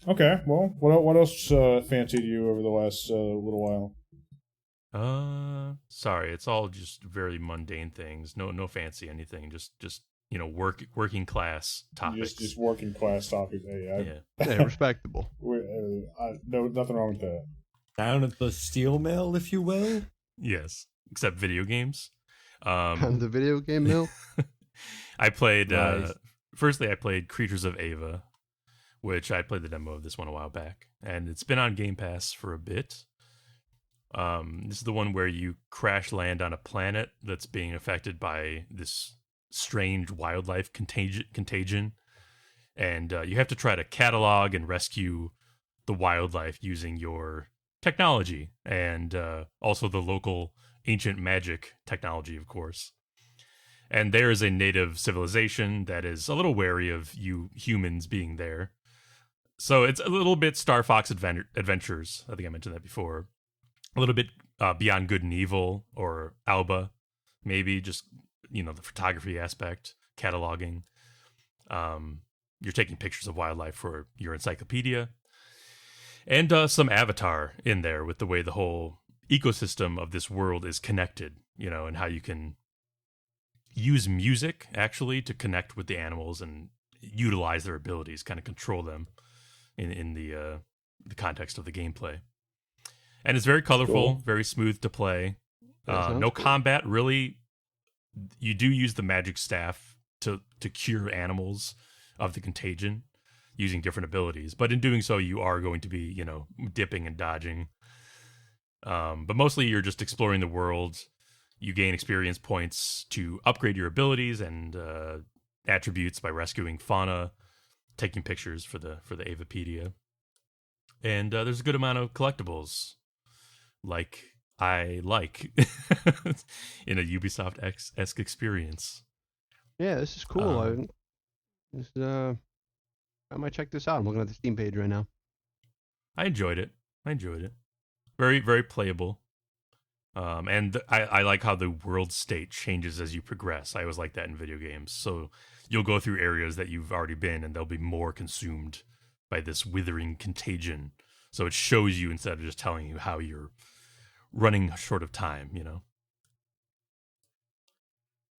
Okay, well, what else fancied you over the last little while? Sorry, it's all just very mundane things. No fancy anything. Just working class topics. Just working class topics. Yeah, respectable. No, nothing wrong with that. Down at the steel mill, if you will. Yes, except video games. On the video game mill. I played. Nice. Firstly, I played Creatures of Ava, which I played the demo of this one a while back, and it's been on Game Pass for a bit. This is the one where you crash land on a planet that's being affected by this strange wildlife contagion, and you have to try to catalog and rescue the wildlife using your technology and also the local ancient magic technology, of course. And there is a native civilization that is a little wary of you humans being there. So it's a little bit Star Fox Adventures. I think I mentioned that before. A little bit Beyond Good and Evil, or Alba, maybe, just, the photography aspect, cataloging. You're taking pictures of wildlife for your encyclopedia. And some Avatar in there with the way the whole ecosystem of this world is connected, and how you can use music, actually, to connect with the animals and utilize their abilities, kind of control them in the context of the gameplay. And it's very colorful, very smooth to play. No combat, really. You do use the magic staff to cure animals of the contagion using different abilities. But in doing so, you are going to be, dipping and dodging. But mostly you're just exploring the world. You gain experience points to upgrade your abilities and attributes by rescuing fauna, taking pictures for the Avapedia. And there's a good amount of collectibles. Like I like in a Ubisoft-esque experience. Yeah, this is cool. I might check this out. I'm looking at the Steam page right now. I enjoyed it. Very, very playable. And I like how the world state changes as you progress. I always like that in video games. So you'll go through areas that you've already been, and they'll be more consumed by this withering contagion. So it shows you instead of just telling you how you're running short of time, you know?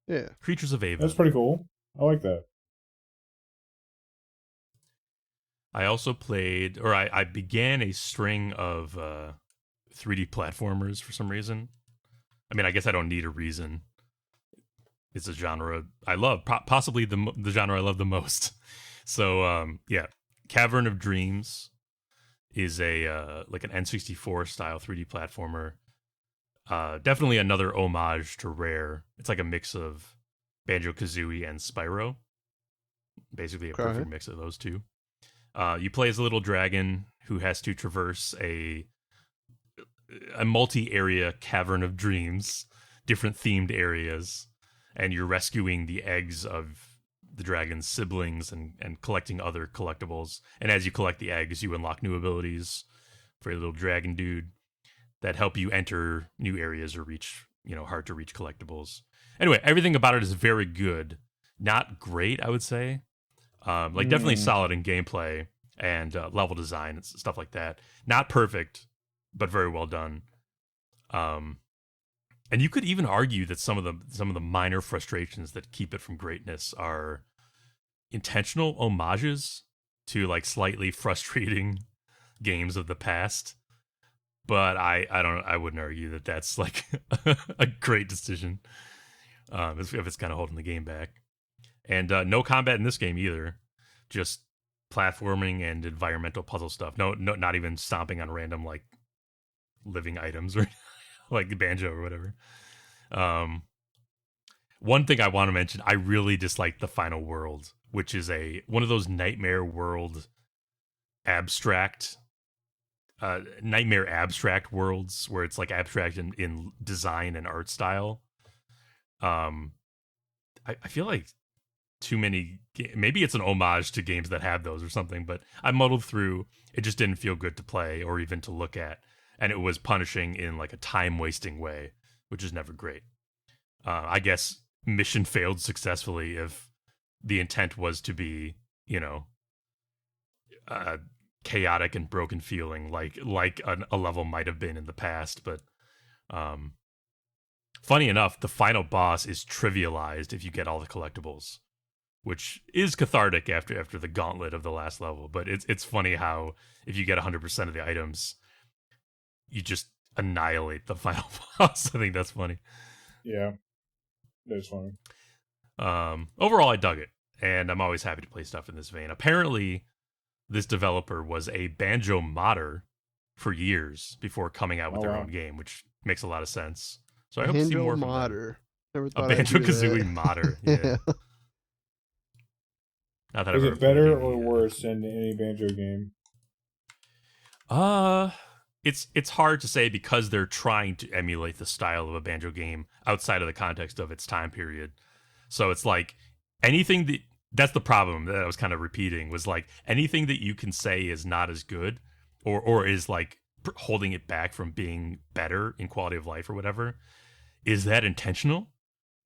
Yeah. Creatures of Avon. That's pretty cool. I like that. I also played, or I began a string of 3D platformers for some reason. I mean, I guess I don't need a reason. It's a genre I love, possibly the genre I love the most. So, yeah, Cavern of Dreams is a like an N64 style 3D platformer. Definitely another homage to Rare. It's like a mix of Banjo-Kazooie and Spyro. Basically a perfect mix of those two. You play as a little dragon who has to traverse a multi-area Cavern of Dreams, different themed areas, and you're rescuing the eggs of the dragon's siblings and collecting other collectibles. And as you collect the eggs, you unlock new abilities for your little dragon dude that help you enter new areas or reach, hard to reach collectibles. Anyway, everything about it is very good. Not great, I would say. Definitely solid in gameplay and level design and stuff like that. Not perfect, but very well done. And you could even argue that some of the minor frustrations that keep it from greatness are intentional homages to like slightly frustrating games of the past. But I wouldn't argue that that's like a great decision. If it's kind of holding the game back. And no combat in this game either. Just platforming and environmental puzzle stuff. No, not even stomping on random like living items or like the banjo or whatever. One thing I want to mention, I really dislike the final world, which is one of those nightmare abstract worlds where it's like abstract in design and art style. I feel like too many, maybe it's an homage to games that have those or something, but I muddled through. It just didn't feel good to play or even to look at. And it was punishing in like a time wasting way, which is never great. I guess mission failed successfully if the intent was to be, chaotic and broken feeling like a level might have been in the past. But funny enough, the final boss is trivialized if you get all the collectibles, which is cathartic after the gauntlet of the last level. But it's funny how if you get 100% of the items, you just annihilate the final boss. I think that's funny. Yeah, that's funny. Overall, I dug it, and I'm always happy to play stuff in this vein. Apparently, this developer was a banjo modder for years before coming out with their own game, which makes a lot of sense. So I hope to see more modder. Never thought a Banjo-Kazooie modder. Yeah. Not that is it better or worse than any banjo game? It's hard to say because they're trying to emulate the style of a banjo game outside of the context of its time period. So it's like anything that's the problem that I was kind of repeating was like anything that you can say is not as good or is like holding it back from being better in quality of life or whatever. Is that intentional?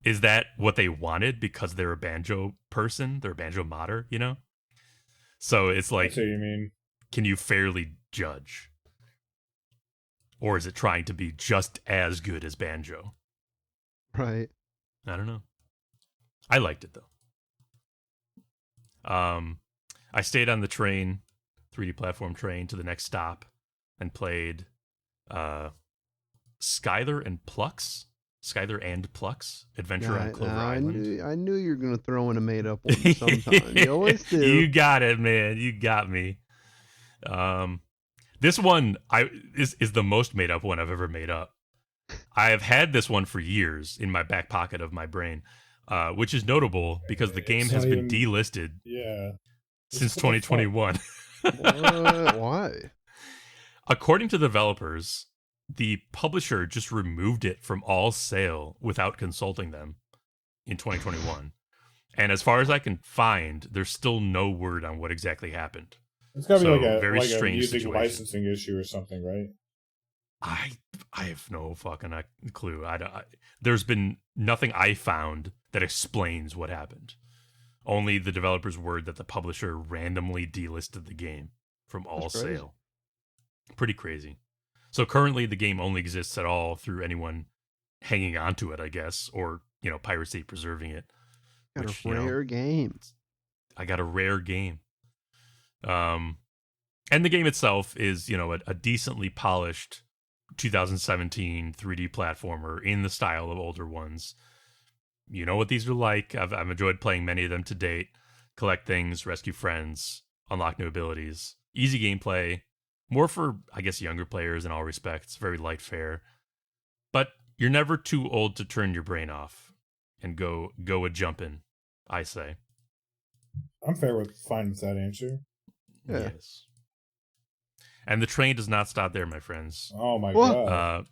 Is that what they wanted because they're a banjo person? They're a banjo modder, So it's like, I see what you mean. Can you fairly judge? Or is it trying to be just as good as banjo? Right. I don't know. I liked it though. I stayed on the train, 3D platform train, to the next stop and played Skylar and Plux. Skylar and Plux Adventure on Clover Island. I knew you were going to throw in a made up one sometime. You always do. You got it, man. You got me. This one is the most made up one I've ever made up. I have had this one for years in my back pocket of my brain, which is notable because the game has been delisted since 2021. Why? According to the developers, the publisher just removed it from all sale without consulting them in 2021. And as far as I can find, there's still no word on what exactly happened. It's got to be like very a strange music situation. licensing issue or something, right? I have no fucking clue. There's been nothing I found that explains what happened. Only the developer's word that the publisher randomly delisted the game. from all crazy. sale. Pretty crazy. So currently the game only exists at all through anyone hanging on to it, I guess, or, piracy preserving it. Got which, a rare game. I got a rare game. And the game itself is, a decently polished 2017 3D platformer in the style of older ones. You know what these are like. I've enjoyed playing many of them to date. Collect things, rescue friends, unlock new abilities. Easy gameplay. More for, I guess, younger players in all respects. Very light fare. But you're never too old to turn your brain off and go a jumpin', I say. I'm fine with that answer. Yeah. Yes. And the train does not stop there, my friends. Oh my What?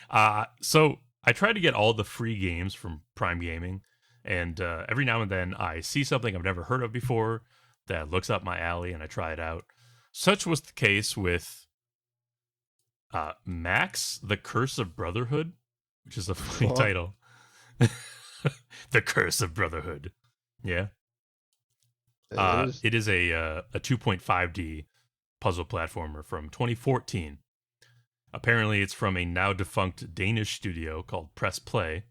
god. So I try to get all the free games from Prime Gaming, and every now and then I see something I've never heard of before that looks up my alley, and I try it out. Such was the case with Max, The Curse of Brotherhood, which is a funny What? title. The Curse of Brotherhood. Yeah. It is a 2.5D puzzle platformer from 2014. Apparently, it's from a now defunct Danish studio called Press Play,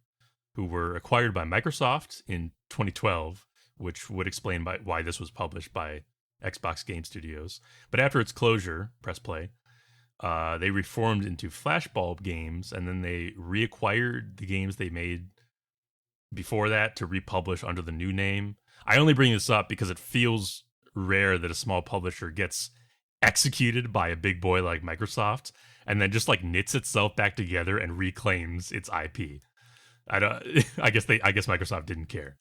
who were acquired by Microsoft in 2012, which would explain why this was published by Xbox Game Studios. But after its closure, Press Play, they reformed into Flashbulb Games, and then they reacquired the games they made before that to republish under the new name. I only bring this up because it feels rare that a small publisher gets executed by a big boy like Microsoft and then just like knits itself back together and reclaims its IP. I guess Microsoft didn't care.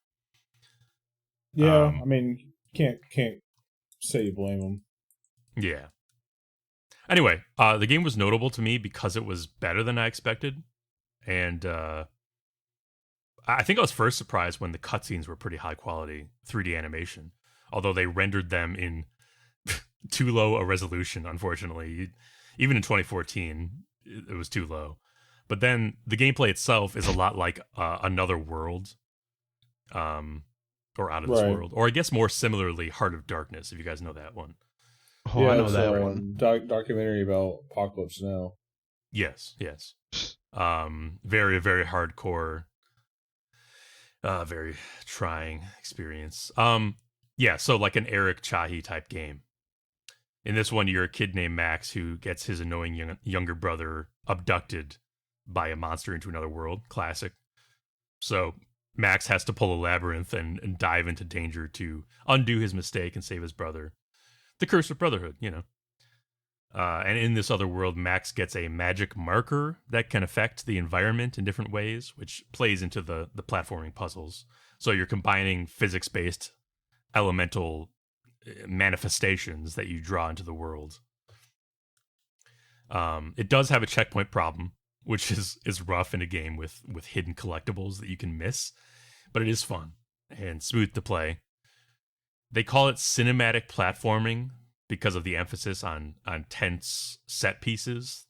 Yeah, I mean, can't say you blame them. Yeah. Anyway, the game was notable to me because it was better than I expected, and I think I was first surprised when the cutscenes were pretty high quality 3D animation, although they rendered them in too low a resolution, unfortunately. Even in 2014, it was too low. But then the gameplay itself is a lot like Another World, or Out of This Right. World, or I guess more similarly, Heart of Darkness, if you guys know that one. Oh, I know it's that a one. documentary about Apocalypse Now. Yes. Very, very hardcore, very trying experience. Yeah, so like an Eric Chahi type game. In this one, you're a kid named Max who gets his annoying younger brother abducted by a monster into another world. Classic. So Max has to pull a labyrinth and dive into danger to undo his mistake and save his brother. The Curse of Brotherhood, and in this other world, Max gets a magic marker that can affect the environment in different ways, which plays into the platforming puzzles. So you're combining physics-based elemental manifestations that you draw into the world. It does have a checkpoint problem, which is rough in a game with hidden collectibles that you can miss, but it is fun and smooth to play. They call it cinematic platforming because of the emphasis on tense set pieces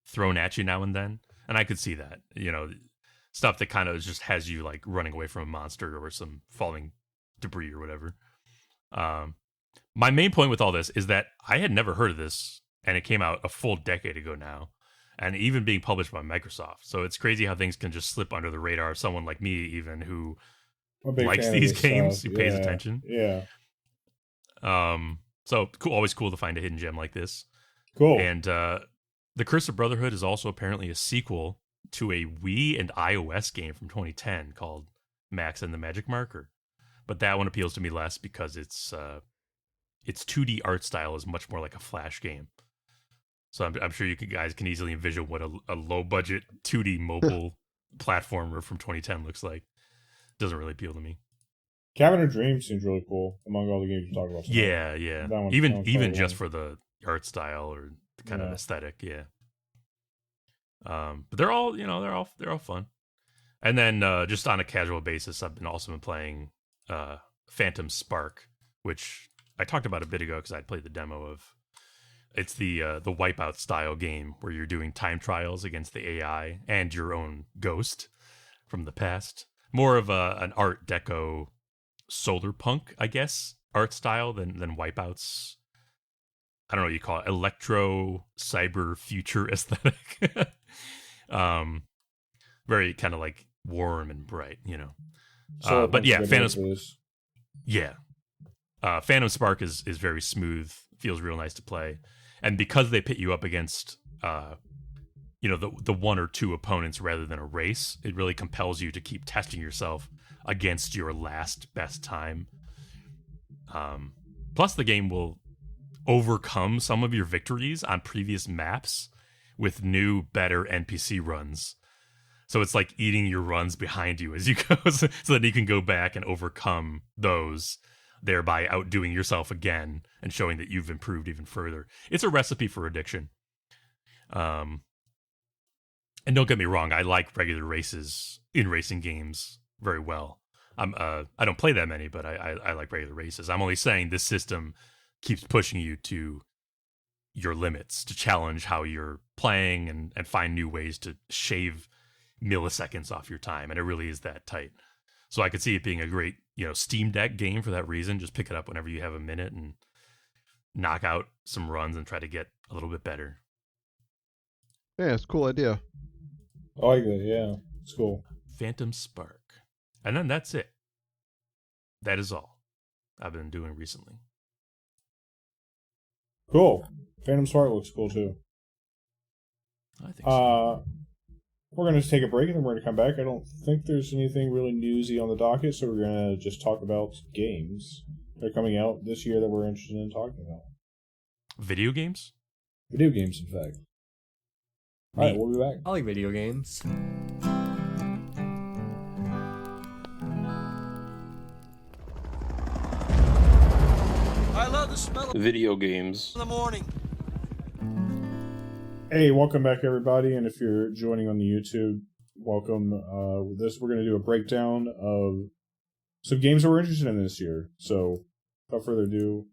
thrown at you now and then. And I could see that, stuff that kind of just has you like running away from a monster or some falling debris or whatever. My main point with all this is that I had never heard of this, and it came out a full decade ago now, and even being published by Microsoft. So it's crazy how things can just slip under the radar of someone like me, even who I'm a big likes fan of these this games, stuff. who pays Yeah, attention. Yeah. So cool, always cool to find a hidden gem like this. Cool. And The Curse of Brotherhood is also apparently a sequel to a Wii and iOS game from 2010 called Max and the Magic Marker. But that one appeals to me less because its 2D art style is much more like a Flash game. So I'm sure you guys can easily envision what a low budget 2D mobile platformer from 2010 looks like. Doesn't really appeal to me. Cavern of Dreams seems really cool among all the games we talked about tonight. Yeah. That one's Even probably just one. for the art style or the kind of Yeah. aesthetic, yeah. But they're all they're all fun. And then just on a casual basis, I've also been playing Phantom Spark, which I talked about a bit ago because I'd played the demo of. It's the Wipeout style game where you're doing time trials against the AI and your own ghost from the past. More of an Art Deco solar punk, I guess, art style than Wipeout's I don't know what you call it, electro cyber future aesthetic. Very kind of like warm and bright, you know. But yeah, Phantom Spark is very smooth, feels real nice to play, and because they pit you up against the one or two opponents rather than a race, it really compels you to keep testing yourself against your last best time. Plus, the game will overcome some of your victories on previous maps with new, better NPC runs. So it's like eating your runs behind you as you go, so that you can go back and overcome those, thereby outdoing yourself again and showing that you've improved even further. It's a recipe for addiction. And don't get me wrong, I like regular races in racing games very well. I don't play that many, but I like regular races. I'm only saying this system keeps pushing you to your limits, to challenge how you're playing and find new ways to shave milliseconds off your time, and it really is that tight. So I could see it being a great, Steam Deck game for that reason. Just pick it up whenever you have a minute and knock out some runs and try to get a little bit better. Yeah, it's a cool idea. I like that, yeah. It's cool. Phantom Spark. And then that's it. That is all I've been doing recently. Cool. Phantom Spark looks cool too. I think so. We're going to take a break and then we're going to come back. I don't think there's anything really newsy on the docket, so we're going to just talk about games that are coming out this year that we're interested in talking about. Video games? Video games, in fact. All right, we'll be back. I like video games. I love the smell of video games in the morning. Hey, welcome back, everybody, and if you're joining on the YouTube, welcome. We're going to do a breakdown of some games that we're interested in this year. So, without further ado,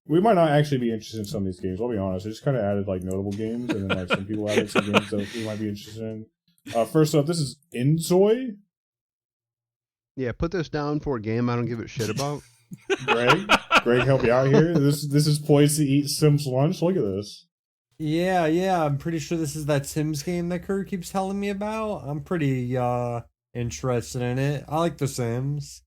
we might not actually be interested in some of these games. I'll be honest. I just kind of added notable games, and then some people added some games that we might be interested in. First up, this is inZOI. Yeah, put this down for a game I don't give a shit about. Greg, help me out here. This is poised to eat Sims lunch. Look at this. Yeah, I'm pretty sure this is that Sims game that Kurt keeps telling me about. I'm pretty interested in it. I like the Sims.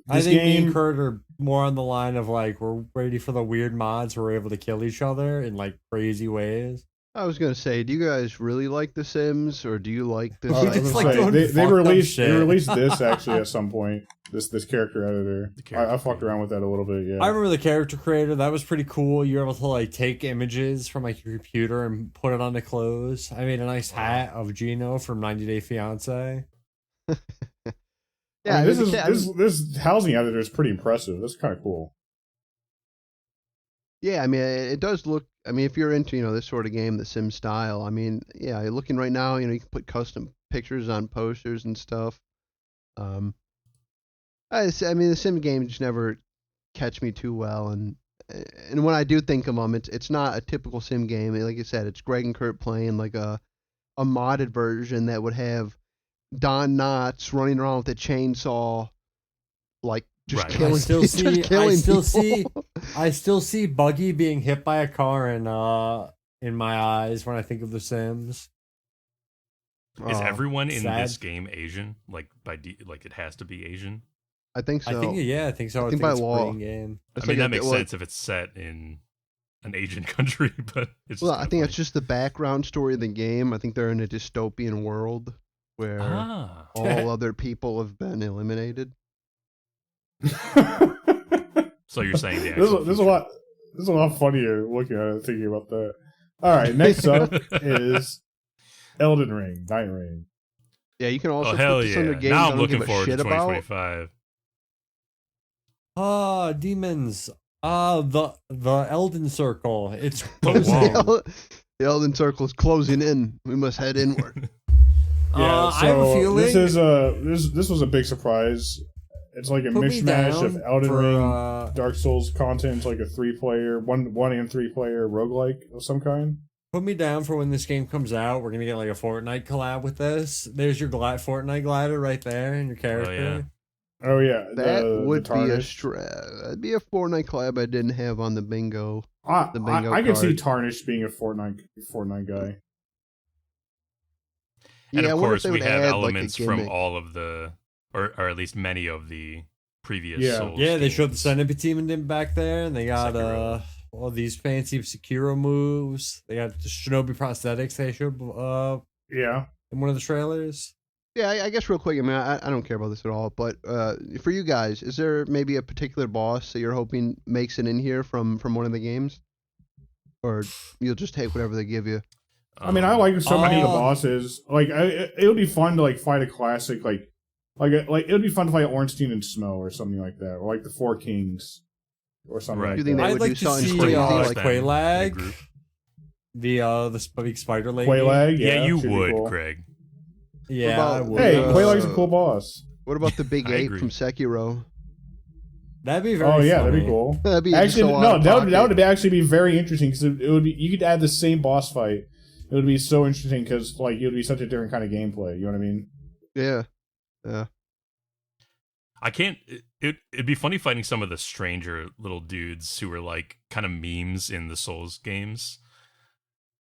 I think me and Kurt are more on the line of we're ready for the weird mods where we're able to kill each other in crazy ways. I was gonna say, do you guys really like The Sims, or do you like this? They released this actually at some point. This character editor. I fucked around with that a little bit. Yeah, I remember the character creator. That was pretty cool. You're able to take images from your computer and put it on the clothes. I made a nice hat of Gino from 90 Day Fiance. Yeah, this housing editor is pretty impressive. That's kind of cool. Yeah, it does look. If you're into this sort of game, the Sim style. You're looking right now. You can put custom pictures on posters and stuff. The Sim games never catch me too well, and when I do think of them, it's not a typical Sim game. Like you said, it's Greg and Kurt playing a modded version that would have Don Knotts running around with a chainsaw, just killing. I still see Buggy being hit by a car in my eyes when I think of The Sims. Is everyone in this game Asian? It has to be Asian? I think so. I think so. I think by it's law. a game. That makes sense if it's set in an Asian country, but it's I think it's just the background story of the game. I think they're in a dystopian world where all other people have been eliminated. So you're saying this is a lot funnier looking at it, thinking about that. All right, next up is Elden Ring, Nightreign. Yeah, you can also put this under games now I I'm don't looking give a forward to shit about. 2025. Demons. The Elden Circle. It's The Elden Circle is closing in. We must head inward. I have a feeling this was a big surprise. It's like a mishmash of Elden Ring, Dark Souls content. It's like a 3-player, one and 3-player roguelike of some kind. Put me down for when this game comes out. We're gonna get a Fortnite collab with this. There's your Fortnite glider right there and your character. Oh, Oh yeah, That would be Tarnished. that'd be a Fortnite collab I didn't have on the bingo. I can see card. Tarnished being a Fortnite guy. And Yeah, I of wonder if course, they we would have add, elements like, a from gimmick. all of the, or at least many of the previous Yeah. Souls Yeah, they showed the games. Centipede team in back there, and they got Sekiro. all these fancy Sekiro moves. They got the Shinobi prosthetics they showed Yeah. in one of the trailers. Yeah, I guess real quick. I mean, I don't care about this at all, but for you guys, is there maybe a particular boss that you're hoping makes it in here from one of the games, or you'll just take whatever they give you? I mean, I like so many of the Oh. bosses. Like, it would be fun to like fight a classic, like it would be fun to fight Ornstein and Snow or something like that, or like the Four Kings or something Right. like Do you think that. they I'd would like do to something see crazy, like like them in a Quaylag, group. the big spider lady. Quaylag, Yeah, you should be would, cool. Craig. Yeah, What I about- would. Hey, Uh, Quaylag's a cool boss. what about the big I ape agree. from Sekiro? That'd be very. Oh yeah, funny. that'd be cool. That'd be Actually, so out no, of that would pocket. actually be very interesting because it would be, you could add the same boss fight. It would be so interesting because like it would be such a different kind of gameplay. You know what I mean? Yeah. I can't. It'd be funny fighting some of the stranger little dudes who were like kind of memes in the Souls games,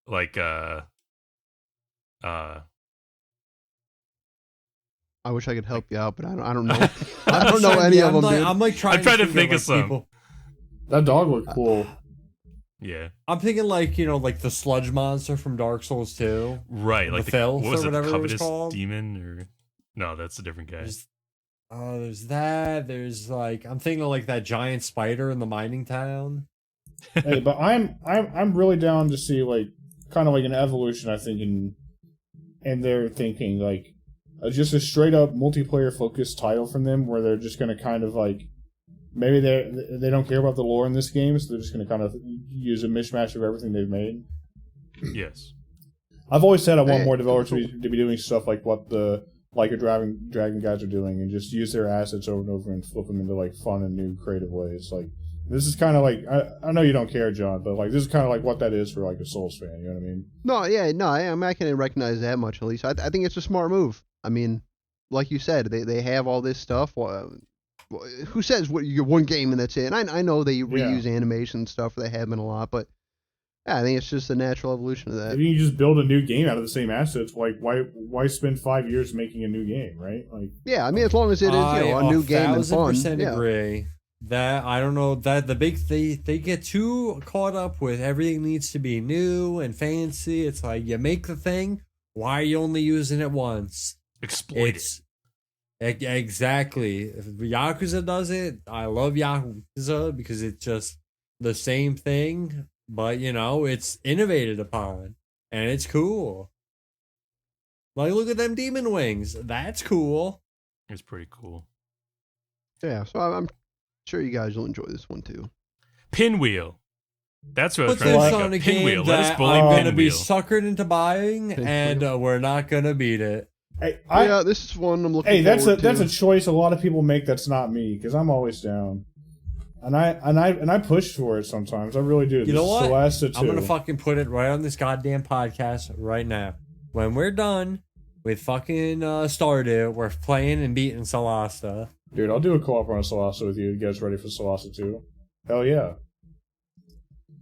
like I wish I could help you out, but I don't know. I don't know any of them, dude. I'm like trying. I'm trying to think think of some. people. That dog looked cool. yeah, I'm thinking like like the sludge monster from Dark Souls 2. right. Like The Filth what was or it, whatever it was covetous called? demon or no? That's a different guy. There's that. There's like I'm thinking of like that giant spider in the mining town. Hey, but I'm really down to see like kind of like an evolution. I think in their thinking like just a straight up multiplayer focused title from them where they're just going to kind of like maybe they don't care about the lore in this game, so they're just going to kind of use a mishmash of everything they've made. Yes. I've always said I want Hey, more developers cool. to be doing stuff like what the like a dragon guys are doing, and just use their assets over and over and flip them into like fun and new creative ways. Like this is kind of like I know you don't care, John, but like this is kind of like what that is for like a Souls fan. You know what I mean? No, yeah, no, I can recognize that much at least. I think it's a smart move. I mean, like you said, they have all this stuff. Who says you're one game and that's it? And I know they reuse animation and stuff. They have been a lot, but yeah, I think it's just a natural evolution of If that. you can just build a new game out of the same assets, like why spend 5 years making a new game, right? Like Yeah, I mean, as long as it is a new game and fun. 1000% Yeah. agree. That I don't know that the big they get too caught up with everything needs to be new and fancy. It's like you make the thing. Why are you only using it once? Exploit It's exactly. If Yakuza does it, I love Yakuza because it's just the same thing, but it's innovated upon and it's cool. Like, look at them demon wings. That's cool. It's pretty cool. Yeah, so I'm sure you guys will enjoy this one too. Pinwheel. That's what I was Put trying to this think on a of. game Pinwheel. Let us that bully I'm gonna be Pinwheel. suckered into buying, and we're not gonna beat it. hey, Yeah, this is one I'm looking hey, that's forward a to. choice a lot of people make. That's not me because I'm always down, and I push for it sometimes. I really do. You know what? Solasta II. I'm gonna fucking put it right on this goddamn podcast right now. When we're done with fucking Stardew, we're playing and beating Solasta. Dude, I'll do a co-op on a Solasta with you to get us ready for Solasta 2. Hell yeah.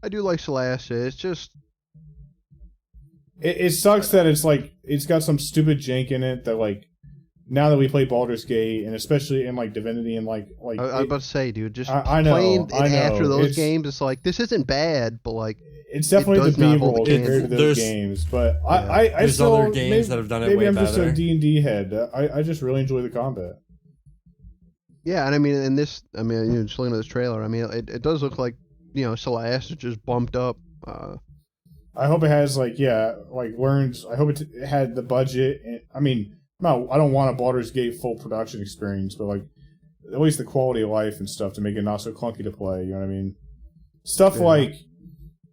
I do like Solasta. It's just It sucks that it's like it's got some stupid jank in it that like now that we play Baldur's Gate and especially in like Divinity and like I was about to say, dude. Just I know, playing it I know. after those It's- games, it's like this isn't bad, but like it's definitely does the not B hold roll the compared to candle. those There's- games. But Yeah. I There's still other games maybe, that have done it maybe way I'm just better. a D&D head. I just really enjoy the combat. yeah, and I mean, in this, I mean, just looking at this trailer, I mean, it does look like Solasta just bumped up. I hope it has like learns. I hope it had the budget. And, I mean, no, I don't want a Baldur's Gate full production experience, but like at least the quality of life and stuff to make it not so clunky to play. You know what I mean? Stuff Yeah. like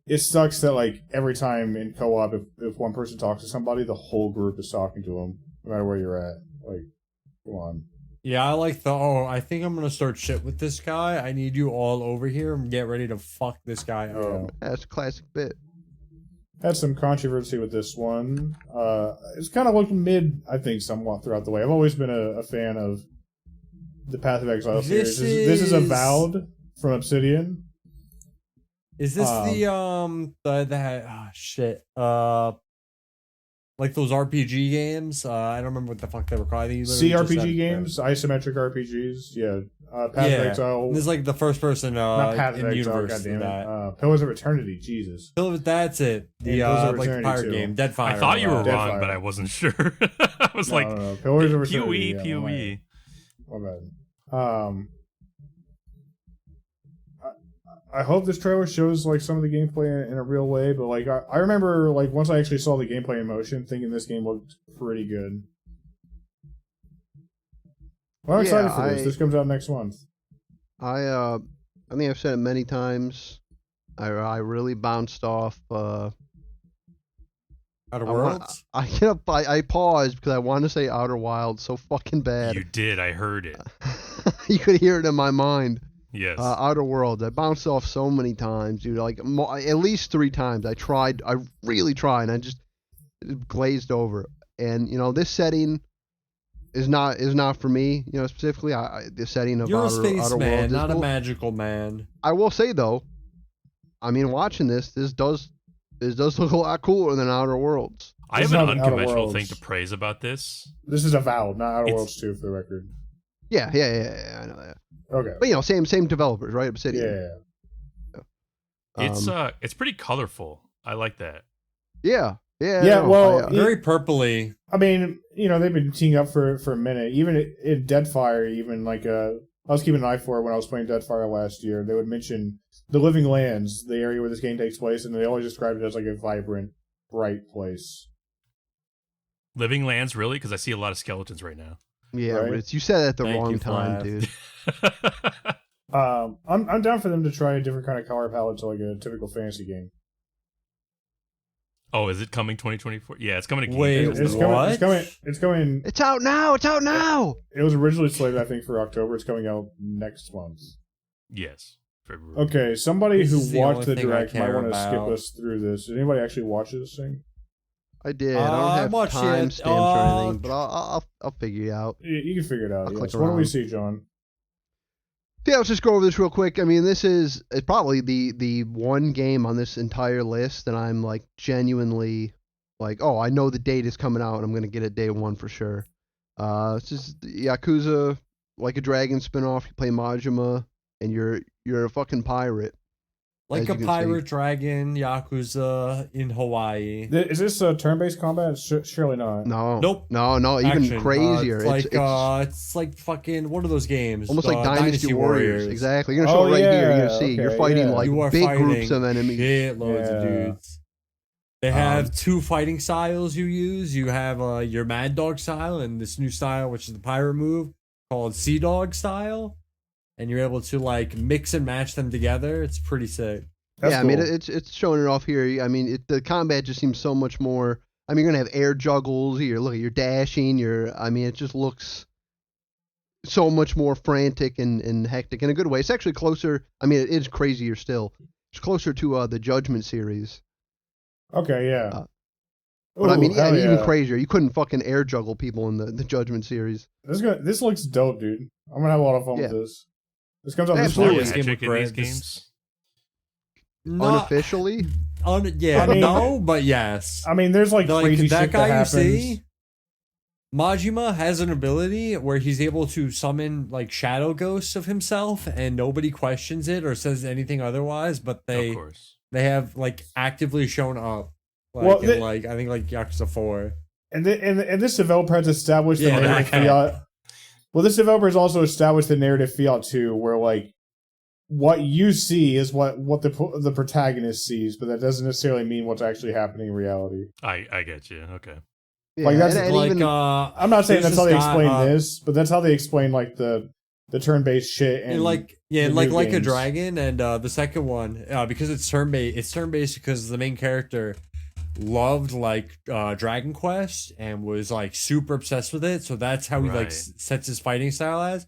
it sucks that like every time in co-op, if one person talks to somebody, the whole group is talking to them, no matter where you're at. Like, come on. Yeah, I like I think I'm gonna start shit with this guy. I need you all over here and get ready to fuck this guy up. Yeah. That's a classic bit. Had some controversy with this one. It's kind of looked mid, I think, somewhat throughout the way. I've always been a fan of the Path of Exile This series. This is is- Avowed from Obsidian. Is this shit like those RPG games? I don't remember what the fuck they were called. They literally just CRPG said- games, isometric RPGs. Yeah, Path of Yeah. Exile. This is like the first person Not Path of in Exile. universe Goddamn that. it. Pillars of Eternity. Jesus. That's it. The Pillars of like the Eternity pirate too. game, Deadfire. I thought you were Deadfire. wrong, but I wasn't sure. I was like, No. Pillars of PoE, Eternity. PoE. My bad. I hope this trailer shows like some of the gameplay in a real way, but like I remember like once I actually saw the gameplay in motion, thinking this game looked pretty good. Well, I'm excited for this. This comes out next month. I think I've said it many times. I really bounced off. Outer I want- Worlds. I paused because I wanted to say Outer Wilds so fucking bad. You did. I heard it. You could hear it in my mind. Yes. Outer Worlds. I bounced off so many times, dude. Like at least 3 times. I tried. I really tried. And I just glazed over. And this setting is not for me. Specifically, the setting of You're a Outer space man, Worlds. not a magical man. I will say though, I mean, watching this does look a lot cooler than Outer Worlds. I This have is an not Outer unconventional thing Worlds. to praise about this. This is Avowed, not Outer It's- Worlds 2 for the record. Yeah, I know that. Okay. But same developers, right? Obsidian. Yeah. It's pretty colorful. I like that. Yeah. Well, Very purpley. I mean, they've been teeing up for a minute. Even in Deadfire, even like I was keeping an eye for it when I was playing Deadfire last year. They would mention the Living Lands, the area where this game takes place, and they always described it as like a vibrant, bright place. Living Lands, really? Because I see a lot of skeletons right now. yeah, right? Ritz, you said it at the Thank wrong you, time, Flask. dude. I'm down for them to try a different kind of color palette to like a typical fantasy game. Oh, is it coming 2024? Yeah, it's coming to Game Wait, Pass. It's what? coming. It's coming. It's out now. It was originally slated, I think, for October. It's coming out next month. Yes. February. Okay, somebody This who is the watched only the thing I direct might care want to skip about. us through this. Did anybody actually watch this thing? I did. I I don't have watched it. timestamps or anything, but I'll figure you out. You can figure it out. I'll Yes. click What do we around. see, John? Yeah, let's just go over this real quick. I mean, it's probably the one game on this entire list that I'm like genuinely like, oh, I know the date is coming out and I'm gonna get it day one for sure. It's just Yakuza Like a Dragon spinoff. You play Majima and you're a fucking pirate. Like As a you can pirate dragon, Yakuza in Hawaii. Is this turn-based combat? Surely not. No, Nope. no, even Action. crazier. It's like fucking one of those games. almost like Dynasty Warriors. Exactly. You're gonna Oh, show it right here. You're yeah, gonna see. okay, You're fighting yeah. like You are big fighting groups of enemies. shitloads of Yeah. dudes. They have 2 fighting styles you use. You have your Mad Dog style and this new style, which is the pirate move called Sea Dog style, and you're able to like mix and match them together. It's pretty sick. That's I mean, cool. it's showing it off here. I mean, the combat just seems so much more. I mean, you're gonna have air juggles. You're dashing. I mean, it just looks so much more frantic and hectic in a good way. It's actually closer. I mean, it is crazier still. It's closer to the Judgment series. Okay, yeah. But I mean, Ooh, yeah, hell even crazier. You couldn't fucking air juggle people in the Judgment series. This looks dope, dude. I'm gonna have a lot of fun with Yeah. this. This comes out this Absolutely. week. This game Magic with in these Greg, games. Not Unofficially, yeah, I mean- no, but yes. I mean, there's like crazy that shit guy that you happens. see, Majima has an ability where he's able to summon like shadow ghosts of himself, and nobody questions it or says anything otherwise. But Of course. they have like actively shown up, like Well, in like I think like Yakuza 4. And this developer has established the Yeah, narrative that guy. fiat. Well, this developer has also established the narrative fiat too, where like what you see is what the protagonist sees, but that doesn't necessarily mean what's actually happening in reality. I get you. Okay. yeah, Like, that's- and Like even I'm not saying There's that's how they this guy, explain this, but that's how they explain like the turn-based shit and And like the like new a games. dragon, and the second one because it's turn based. It's turn based because the main character loved like Dragon Quest and was like super obsessed with it. So that's how he like Right. sets his fighting style as.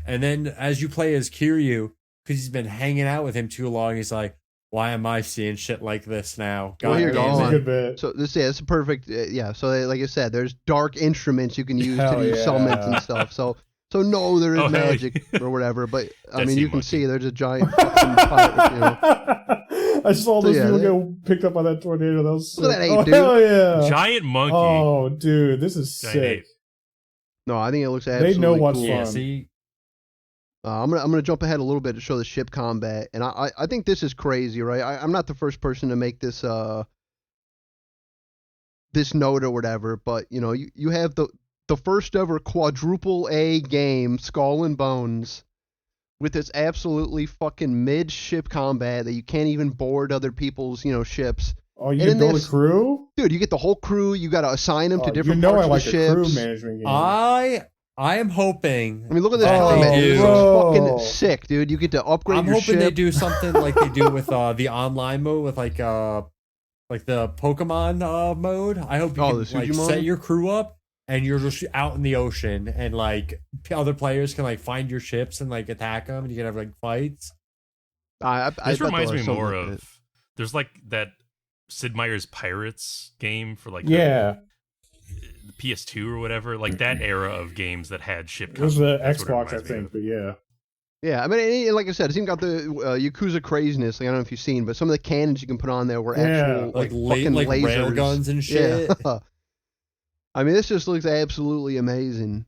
And then as you play as Kiryu, because he's been hanging out with him too long, he's like, "Why am I seeing shit like this now?" Well, here, damn go It's a on. it." good bit. So it's a perfect. Yeah. So like I said, there's dark instruments you can use Hell to do yeah. summons and stuff. So So no, there is Oh, hell magic or whatever. But I That mean, sea you can monkey. see there's a giant fucking pirate, you know. I saw those yeah, people get picked up by that tornado. That was sick. Look at that ape, oh, dude. hell yeah. Giant monkey. Oh, dude, this is Giant sick. ape. No, I think it looks absolutely know what's cool. Yeah, fun. see, I'm gonna jump ahead a little bit to show the ship combat, and I think this is crazy, right? I'm not the first person to make this this note or whatever, but you know, you have the first ever quadruple A game, Skull and Bones, with this absolutely fucking mid ship combat that you can't even board other people's ships. Oh, you And can in build a this- crew? Dude, you get the whole crew. You got to assign them to different you know parts I like of a the crew ships. management game. I am hoping. I mean, look at this that combat. they This is do- fucking sick, dude. You get to upgrade I'm your hoping ship. they do something like they do with the online mode with like the Pokemon mode. I hope you Oh, can the Suji like mode? set your crew up and you're just out in the ocean and like other players can like find your ships and like attack them and you can have like fights. I This bet reminds they'll me have something more like of there's like that Sid Meier's Pirates game for like Yeah. the PS2 or whatever, like that era of games that had ship. It was the combat. That's what it Xbox, I reminds me think, of. but yeah. Yeah, I mean, like I said, it's even got the Yakuza craziness. Like I don't know if you've seen, but some of the cannons you can put on there were actual Like fucking like lasers. rail guns and shit. Yeah. I mean, this just looks absolutely amazing.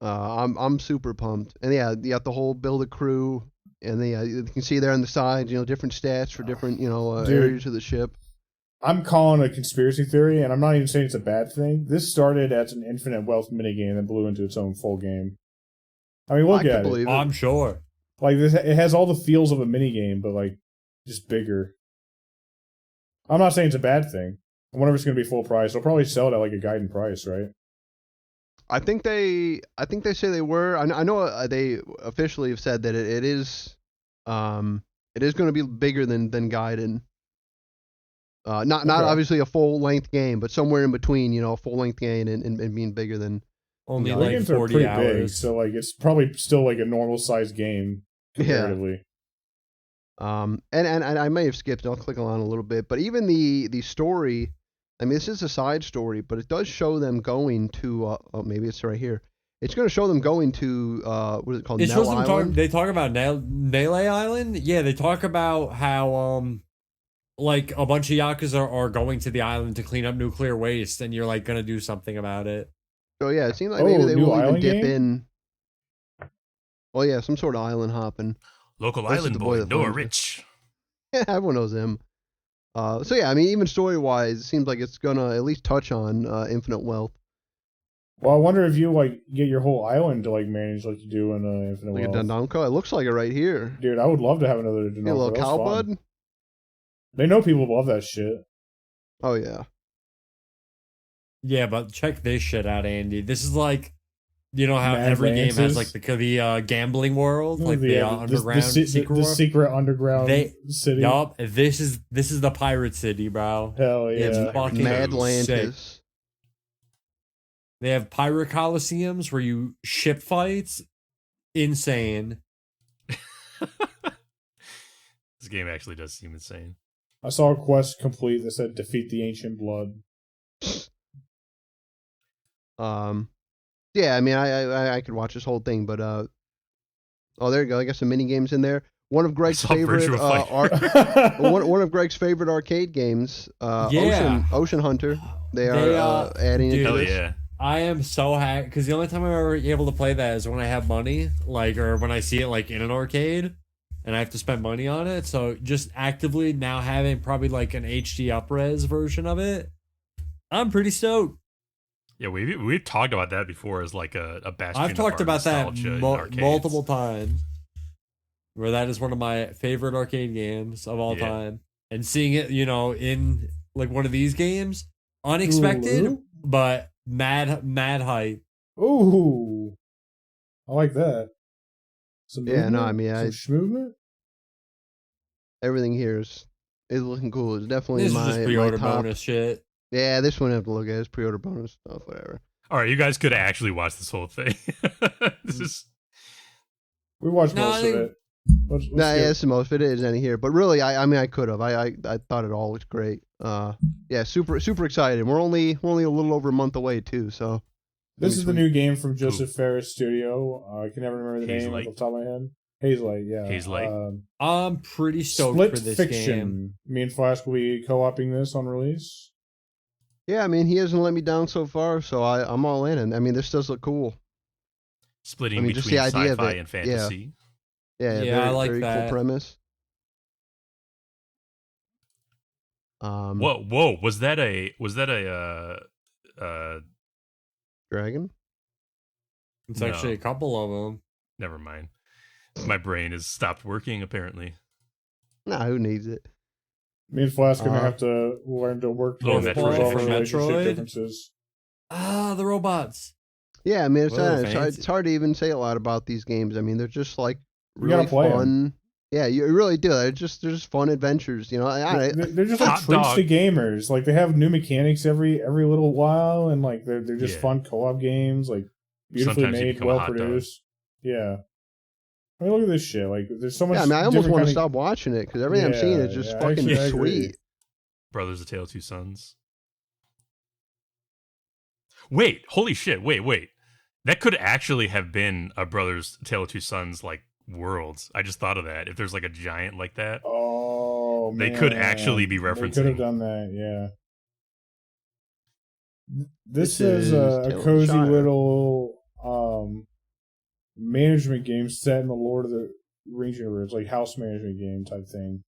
I'm super pumped, and yeah, you got the whole build a crew, and you can see there on the sides, different stats for different Dude. areas of the ship. I'm calling a conspiracy theory, and I'm not even saying it's a bad thing. This started as an infinite wealth minigame and blew into its own full game. I mean, look I can at it. believe it. I'm sure. Like this, it has all the feels of a minigame, but like just bigger. I'm not saying it's a bad thing. I wonder if it's going to be full price. They'll probably sell it at like a guiding price, right? I think they say they were. I know they officially have said that it is going to be bigger than Gaiden. Not Okay. obviously a full length game, but somewhere in between, a full length game and being bigger than. Only Yeah, like games are 40 pretty hours. big, so like it's probably still like a normal sized game comparatively. And I may have skipped. I'll click on a little bit, but even the story. I mean, this is a side story, but it does show them going to. Maybe it's right here. It's going to show them going to. What is it called? It shows Nell them Island. they talk about Nele Island. Yeah, they talk about how like a bunch of Yakuza are going to the island to clean up nuclear waste, and you're like gonna do something about it. So yeah, it seems like Oh, maybe they new will even island dip game? in. Oh yeah, some sort of island hopping. Local This is island the boy boy, that Noah finds it. Rich. Yeah, everyone knows him. So yeah, I mean, even story wise, it seems like it's gonna at least touch on Infinite Wealth, Well, I wonder if you like get your whole island to like manage like you do in Infinite like a Wealth. Dondonko. It looks like it right here. Dude, I would love to have another Get a little Dendonko. That's cow fun. bud. They know people love that shit. Oh yeah. Yeah, but check this shit out, Andy. This is like, you know how Mad every game has Lances? like the gambling world, like the underground secret the world. secret underground city. Yup, this is the pirate city, bro. Hell yeah. It's fucking Mad sick. Lantis. They have pirate coliseums where you ship fights. Insane. This game actually does seem insane. I saw a quest complete that said defeat the ancient blood. Yeah, I mean, I could watch this whole thing, but oh, there you go. I got some mini games in there. One of Greg's saw favorite Virtua Fighter. one of Greg's favorite arcade games, Yeah. Ocean Hunter. They are adding it dude, to Hell this. yeah. I am so happy because the only time I'm ever able to play that is when I have money, like, or when I see it like in an arcade, and I have to spend money on it. So just actively now having probably like an HD upres version of it, I'm pretty stoked. Yeah, we've talked about that before as like a bastion. I've of talked our about that nostalgia in arcades. multiple times. Where that is one of my favorite arcade games of all Yeah. time, and seeing it, in like one of these games, unexpected, Ooh. but mad hype. Ooh. I like that. Some Yeah, no, movement? I mean, Some schmovement? Everything here is looking cool. It's definitely This is my just pre-order top. bonus shit. Yeah, this one I have to look at. It's pre-order bonus stuff, whatever. All right, you guys could actually watch this whole thing. This is We watched No, most I of think- it. Let's Nah, skip. yeah, it's the most. If it is any here, but really, I mean, I could have. I thought it all looked great. Yeah, super excited. We're only a little over a month away too, so This is the sweet. new game from Joseph Ferris Studio. I can never remember the name off Hazelight? the top of my head. Hazelight, yeah. Hazelight? I'm pretty stoked Split for this Fiction. game. Me and Flask will be co-oping this on release. Yeah, I mean, he hasn't let me down so far, so I'm all in. And I mean, this does look cool. Splitting I mean, just between the idea of sci-fi it. and fantasy. Yeah, Yeah, very, I like very that. cool premise. Whoa! Was that a Dragon? It's No. actually a couple of them. Never mind. My brain has stopped working. Apparently, Nah, who needs it? Me and Flask are going to have to learn to work Little together to Metroid. resolve our For relationship Metroid? differences. The robots. Yeah, I mean, it's, Whoa, it's hard to even say a lot about these games. I mean, they're just like You gotta really play 'em. fun. Yeah, you really do. They're just fun adventures. You know, They're just like Hot treats dog. to gamers. Like they have new mechanics every little while, and like they're just Yeah. fun co-op games. Like beautifully Sometimes you made, become a well hot dog. produced. Yeah. I mean, look at this shit. Like there's so much. yeah, I mean, I almost different want to kinda- stop watching it because everything I'm seeing is just Yeah, fucking actually, I agree. sweet. Brothers: A Tale of Two Sons. Wait! Holy shit! Wait! That could actually have been a Brothers: A Tale of Two Sons like worlds. I just thought of that. If there's like a giant like that, Oh, They man. could actually be They could referencing. have done that. Yeah. This This is is a Tale of cozy Shire. little management game set in the Lord of the Rings universe, like house management game type thing.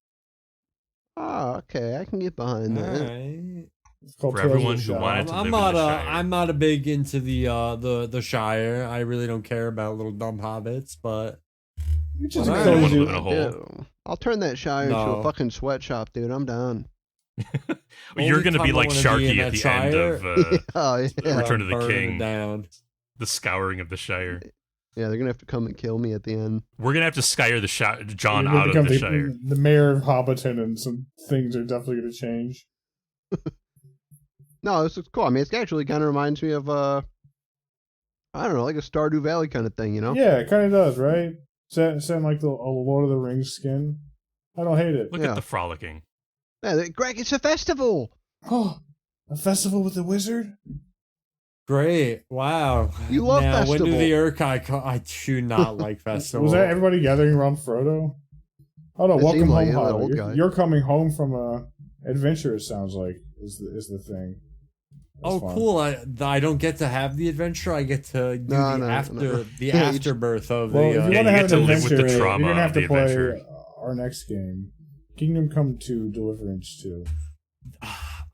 Oh, okay, I can get behind that. Alright. It's called For Tales of everyone who Shire. wanted to I'm live in not the a Shire. I'm not a big into the Shire. I really don't care about little dumb hobbits, but It's just Well, a I don't wanna cozy. live in a hole. Yeah. I'll turn that Shire into No. a fucking sweatshop, dude. I'm down. You're only gonna time be I like wanna be Sharky in at that the Shire- end of Oh yeah, Return of the burn it King. down. the scouring of the Shire. yeah. They're gonna have to come and kill me at the end. We're gonna have to scour the John You're gonna out of become the Shire. the mayor of Hobbiton, and some things are definitely going to change. No, this looks cool. I mean, it actually kind of reminds me of I don't know, like a Stardew Valley kind of thing, you know? Yeah, it kind of does, right? Set in like a Lord of the Rings skin. I don't hate it. Look Yeah. at the frolicking. Yeah, Greg, it's a festival. Oh, a festival with the wizard. Great! Wow. You love now, when do festival. the Urkai come? I do not like festival. Was that everybody gathering around Frodo? Oh no, It welcome seemed like home, it, that Hobbit. old You're, guy. you're coming home from a adventure. It sounds like is the thing. That's Oh, fun. cool! I don't get to have the adventure. I get to do No, the no. the Yeah, you afterbirth of Well, the. if you Yeah, want you to have get to an live with the adventure, trauma you're gonna have of to the play adventure. our next game, Kingdom Come 2: Deliverance 2.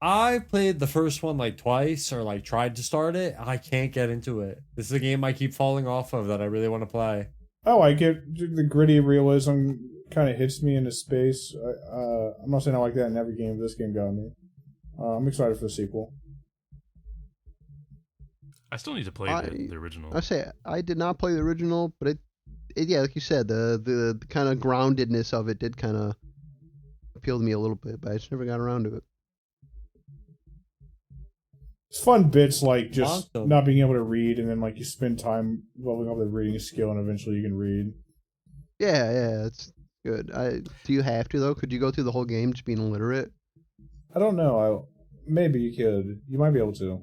I played the first one like twice, or like tried to start it. I can't get into it. This is a game I keep falling off of that I really want to play. Oh, I get the gritty realism kind of hits me into space. I'm not saying I like that in every game, but this game got me. I'm excited for the sequel. I still need to play the original. I say I did not play the original, but it yeah, like you said, the kind of groundedness of it did kind of appeal to me a little bit, but I just never got around to it. It's fun bits like just Awesome. not being able to read, and then like you spend time leveling up the reading skill, and eventually you can read. Yeah, it's good. Do you have to though? Could you go through the whole game just being illiterate? I don't know. Maybe you could. You might be able to.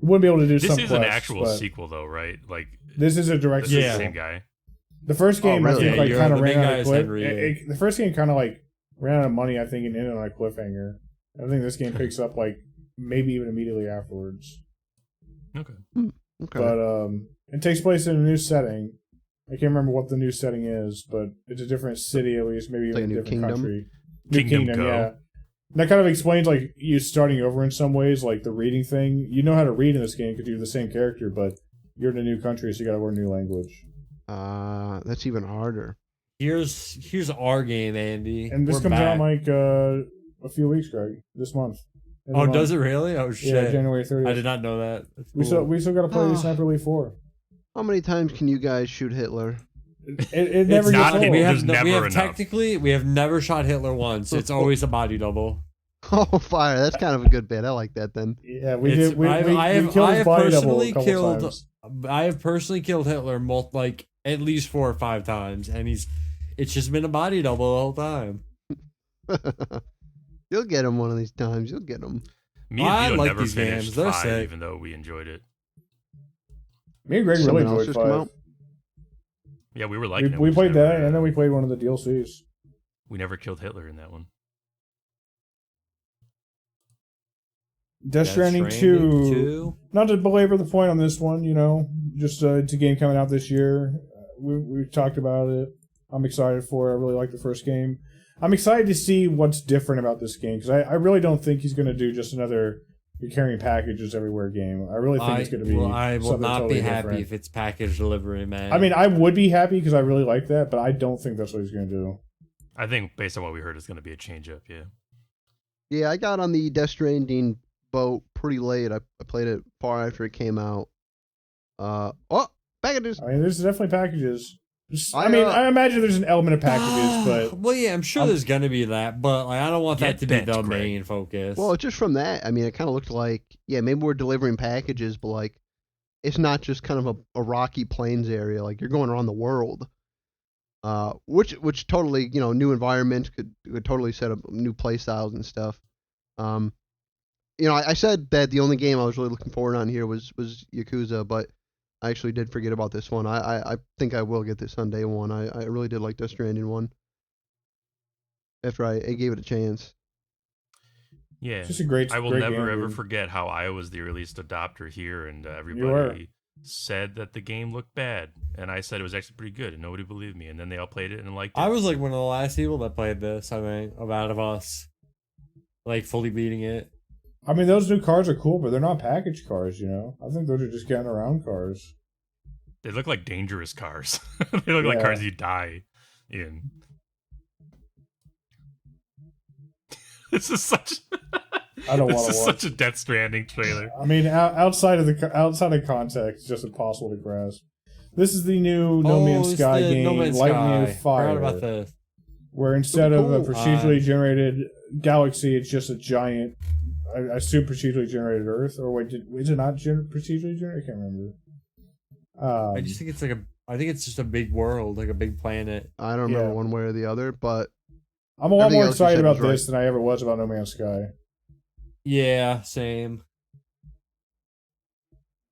You wouldn't be able to do This some is an quests, actual but sequel, though, right? Like This is a direct this is sequel. the same guy. The first game, I really? think, Yeah, like you're- kind of the main ran guy out of is cliff. Henry. The first game kind of like ran out of money, I think, and ended on a cliffhanger. I think this game picks up like maybe even immediately afterwards. Okay. Okay. But it takes place in a new setting. I can't remember what the new setting is, but it's a different city at least, maybe Like even a a new different kingdom? country. New Kingdom kingdom, Go. yeah. And that kind of explains like you starting over in some ways, like the reading thing. You know how to read in this game because you're the same character, but you're in a new country, so you got to learn a new language. That's even harder. Here's our game, Andy. And this We're comes out back. in like a few weeks, Greg. This month. Oh, does it really? Oh shit! Yeah, January 30th. I did not know that. That's We cool. still got to play Oh. Sniper Elite 4. How many times can you guys shoot Hitler? It never It's gets not- old. it- we there's have never we have enough. technically we have never shot Hitler once. It's always a body double. Oh, fire! That's kind of a good bit. I like that. Then Yeah, we It's- did. We I have killed I his have body double a personally couple killed times. I have personally killed Hitler like at least 4 or 5 times, and it's just been a body double the whole time. you'll get him one of these times. You'll get him. Me and I Vito like never these finished games. They're 5, sick. even though we enjoyed it. Me and Greg really Something else enjoyed just come 5. out. Yeah, we were liking it. We just played never, that, and then we played one of the DLCs. we never killed Hitler in that one. Death Stranding 2. 2. Not to belabor the point on this one, just it's a game coming out this year. We've talked about it. I'm excited for it. I really like the first game. I'm excited to see what's different about this game, because I really don't think he's going to do just another you're carrying packages everywhere game. I really think it's going to be I will something not totally be happy different. if it's package delivery, man. I mean, I would be happy because I really like that, but I don't think that's what he's going to do. I think based on what we heard, it's going to be a change up. Yeah. Yeah, I got on the Death Stranding boat pretty late. I played it far after it came out. Packages. I mean, there's definitely packages. I I imagine there's an element of packages, but well, yeah, I'm sure there's gonna be that, but like, I don't want that Get to be bent, the Greg. main focus. Well, just from that, I mean, it kind of looked like, yeah, maybe we're delivering packages, but like, it's not just kind of a rocky plains area. Like, you're going around the world. Which totally, new environments could totally set up new play styles and stuff. I said that the only game I was really looking forward on here was Yakuza, but I actually did forget about this one. I think I will get this on day one. I really did like Death Stranding 1 after I gave it a chance. Yeah. it's just a great. I will great never game, ever dude. forget how I was the earliest adopter here, and were. everybody said that the game looked bad, and I said it was actually pretty good, and nobody believed me, and then they all played it and liked it. I was like one of the last people that played this. I mean, out of us, like fully beating it. I mean, those new cars are cool, but they're not package cars. I think those are just getting around cars. They look like dangerous cars. They look like Yeah. cars you die in. This is such. I don't This want is to watch. such a Death Stranding trailer. I mean, outside of context, it's just impossible to grasp. This is the new No Man's it's Sky the game, No Man's Lightning Sky. and Fire, Forgot about this. where instead of a cool. procedurally generated galaxy, it's just a giant, I assume procedurally generated Earth. Or wait, is it not procedurally generated? I can't remember. I just think it's I think it's just a big world, like a big planet. I don't remember Yeah. one way or the other, but I'm a lot everything more else you excited said about was this than I ever was about No Man's Sky. Yeah, same.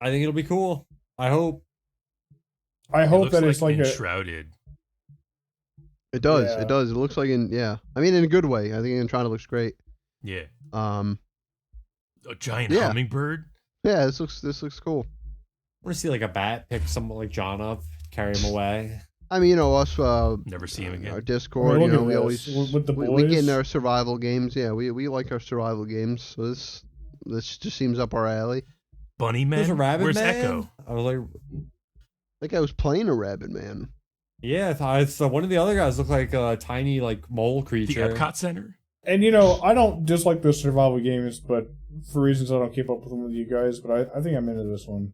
I think it'll be cool. I hope. I It hope looks that it's like a. enshrouded. it does. Yeah. It does. It looks like I mean, in a good way. I think Entrada looks great. Yeah. Um, A giant Yeah. hummingbird. yeah, this looks cool. I want to see like a bat pick someone like John up, carry him away. I mean, us, Never see him again. our Discord, look at we this. always With the we get in boys. our survival games. Yeah, we like our survival games. So this just seems up our alley. Bunny There's a man. rabbit Where's man. Echo? I was like, I think I was playing a rabbit man. yeah, it's one of the other guys looked like a tiny like mole The creature. Epcot Center. And I don't dislike those survival games, but for reasons I don't keep up with them with you guys. But I think I'm into this one.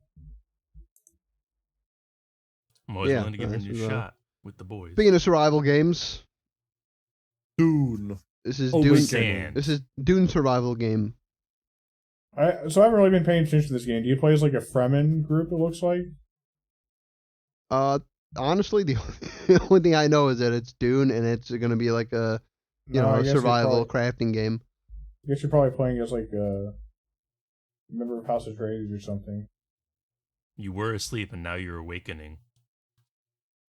I'm always Yeah, willing to give it a this new is, shot with the boys. Speaking of survival games, Dune. this is Oh, Dune. Sand. This is Dune survival game. So I haven't really been paying attention to this game. Do you play as like a Fremen group? It looks like. Honestly, the only thing I know is that it's Dune and it's going to be like a I a guess survival crafting game. I guess you're probably playing as like a member of House of Atreides or something. You were asleep and now you're awakening.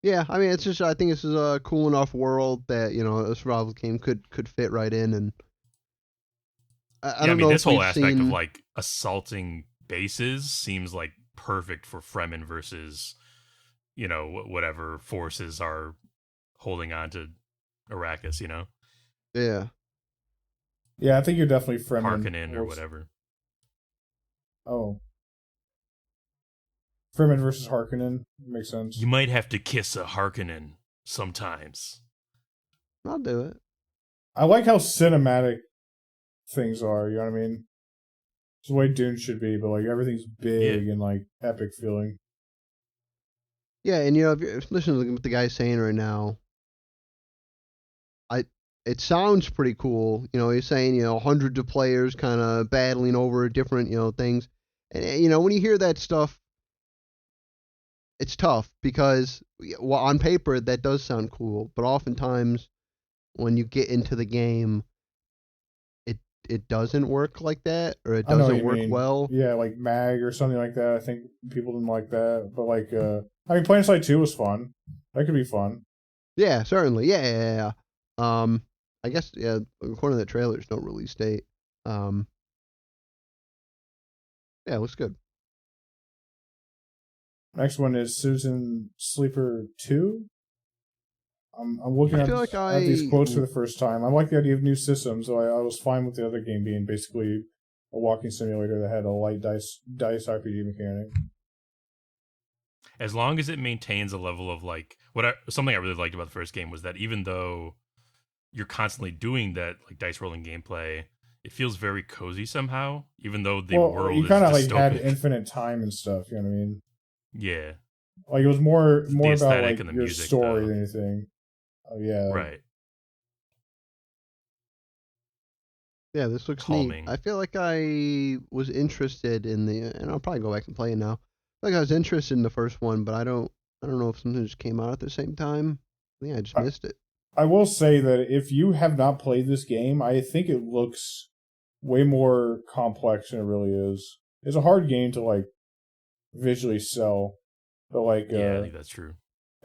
Yeah, I mean, it's just I think this is a cool enough world that a survival game could fit right in, and I don't know this if we've whole aspect of seen- like assaulting bases seems like perfect for Fremen versus, whatever forces are holding on to Arrakis, Yeah, Yeah, I think you're definitely Fremen. Harkonnen or whatever. Oh. Fremen versus Harkonnen. Makes sense. You might have to kiss a Harkonnen sometimes. I'll do it. I like how cinematic things are, you know what I mean? It's the way Dune should be, but like everything's big and like epic feeling. Yeah, and if you're listening to what the guy's saying right now, it sounds pretty cool. He's saying hundreds of players kind of battling over different things, and when you hear that stuff, it's tough because on paper that does sound cool, but oftentimes when you get into the game, it doesn't work like that, or it I know what doesn't you work mean. well. Yeah, like Mag or something like that. I think people didn't like that. But like, I mean, PlanetSide 2 was fun. That could be fun. Yeah, certainly. Yeah. I guess according to the trailers, no release date. Yeah, it looks good. Next one is Citizen Sleeper 2. I'm looking at these quotes for the first time. I like the idea of new systems, so I was fine with the other game being basically a walking simulator that had a light dice RPG mechanic. As long as it maintains a level of like something I really liked about the first game was that even though you're constantly doing that like dice rolling gameplay, it feels very cozy somehow. Even though the world you is kind of like dystopic. had infinite time and stuff. You know what I mean? Yeah, like it was more about like and the your music, story though. than anything. Oh yeah, right. Yeah, this looks Calming. neat. I feel like I was interested in and I'll probably go back and play it now. I feel like I was interested in the first one, but I don't know if something just came out at the same time. I think I just missed it. I will say that if you have not played this game, I think it looks way more complex than it really is. It's a hard game to like visually sell, but like I think that's true.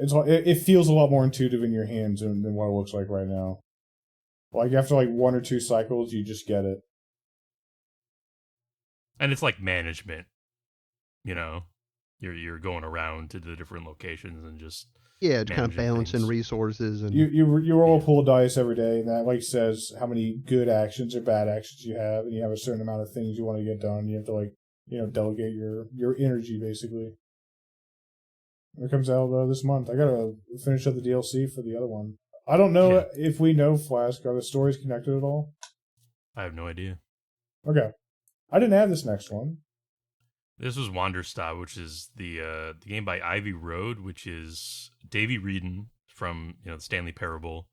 It feels a lot more intuitive in your hands than what it looks like right now. Like after like 1 or 2 cycles, you just get it. And it's like management, you know. You're going around to the different locations and just kind of balancing things. Resources and you roll a pool of dice every day, and that like says how many good actions or bad actions you have, and you have a certain amount of things you want to get done. You have to like delegate your energy basically. It comes out this month. I gotta finish up the DLC for the other one. I don't know if we know Flask. Are the stories connected at all? I have no idea. Okay, I didn't have this next one. This was Wanderstop, which is the game by Ivy Road, which is Davey Wreden from the Stanley Parable,